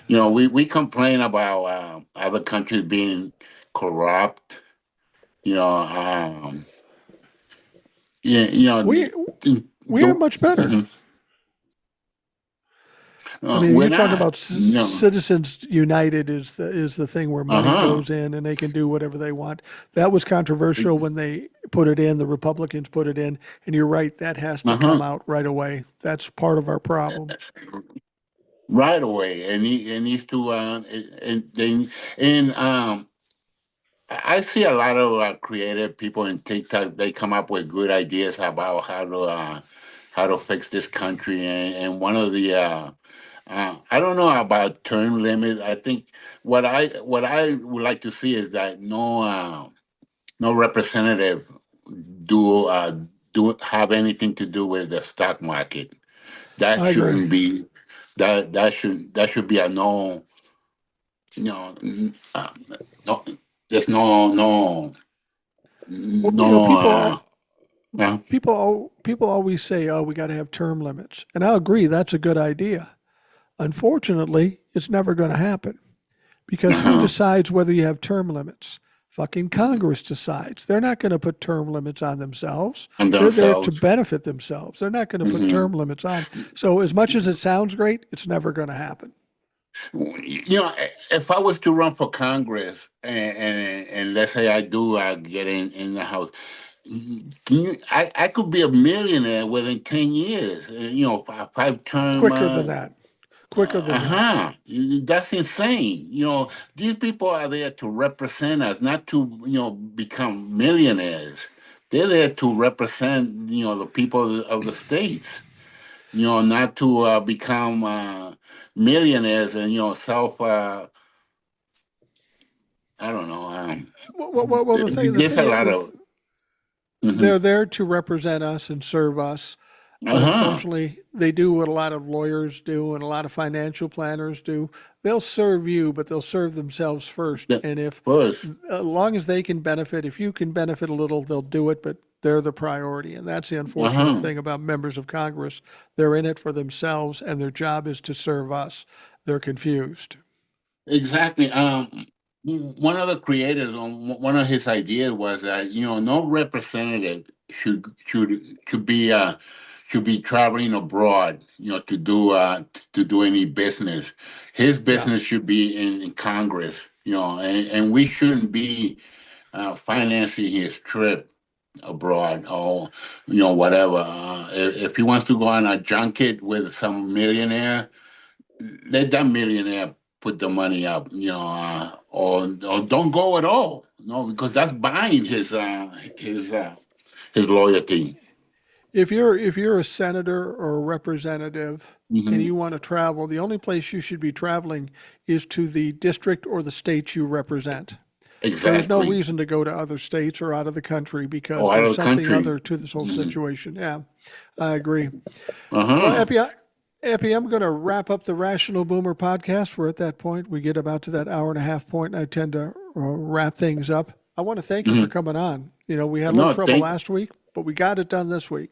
You, we complain about other countries being corrupt. You know, yeah, We we are the, much better. mhm. I mean, We're you talk not. about No. Citizens United is the thing where Uh money huh. goes in and they can do whatever they want. That was controversial when they put it in. The Republicans put it in, and you're right. That has to Uh come huh. out right away. That's part of our problem. Right away, and it needs to. And I see a lot of creative people in TikTok. They come up with good ideas about how to fix this country. And one of the I don't know about term limits. I think what I would like to see is that no representative do do have anything to do with the stock market. That I agree. shouldn't be that should be a no. No, no. There's Well, no. Yeah, people always say, "Oh, we got to have term limits," and I agree that's a good idea. Unfortunately, it's never going to happen because who uh-huh. decides whether you have term limits? Fucking Congress decides. They're not going to put term limits on themselves. And They're there to themselves. benefit themselves. They're not going to put Hmm. term limits on. So, as much as it sounds great, it's never going to happen. If I was to run for Congress and let's say I do get in the House, I could be a millionaire within 10 years. Five term. Quicker than that. Quicker than that. Uh-huh. That's insane. These people are there to represent us, not to, become millionaires. They're there to represent, the people of the states, not to become millionaires and, I don't know. Well, the There's thing a is, lot of, they're mhm. there to represent us and serve us. But Uh-huh. unfortunately, they do what a lot of lawyers do and a lot of financial planners do. They'll serve you, but they'll serve themselves first. The And if, first, as long as they can benefit, if you can benefit a little, they'll do it, but they're the priority. And that's the unfortunate uh-huh. thing about members of Congress. They're in it for themselves, and their job is to serve us. They're confused. Exactly. One of the creators on one of his ideas was that no representative should be traveling abroad, to do any business. His Yeah. business should be in Congress, and we shouldn't be financing his trip abroad or whatever. If he wants to go on a junket with some millionaire, let that millionaire put the money up, or don't go at all. No, because that's buying his loyalty. If you're a senator or a representative and Hmm. you want to travel, the only place you should be traveling is to the district or the state you represent. There is no Exactly. reason to go to other states or out of the country Or because out there's of the something country. other to this whole Hmm. situation. Yeah, I agree. Well, Uh-huh. Epi, I'm going to wrap up the Rational Boomer podcast. We're at that point. We get about to that hour and a half point, and I tend to wrap things up. I want to thank you for Hmm. coming on. We had a little No, trouble last week, but we got it done this week.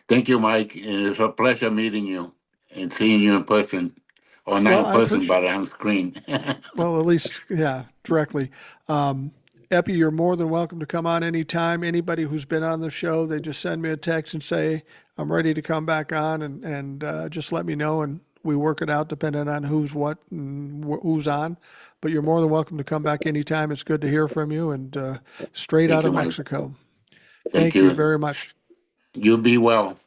thank you, Mike. It's a pleasure meeting you and seeing you in person. Or not Well, in I person, appreciate. but on screen. Well, at least, yeah, directly. Um, Epi, you're more than welcome to come on anytime. Anybody who's been on the show, they just send me a text and say, I'm ready to come back on, and just let me know, and we work it out depending on who's what and who's on. But you're more than welcome to come back anytime. It's good to hear from you, and straight Thank out you, of Mike. Mexico. Thank Thank you you. very much. You be well.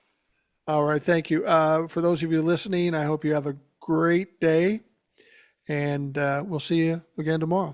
All right, thank you. For those of you listening, I hope you have a great day, and we'll see you again tomorrow.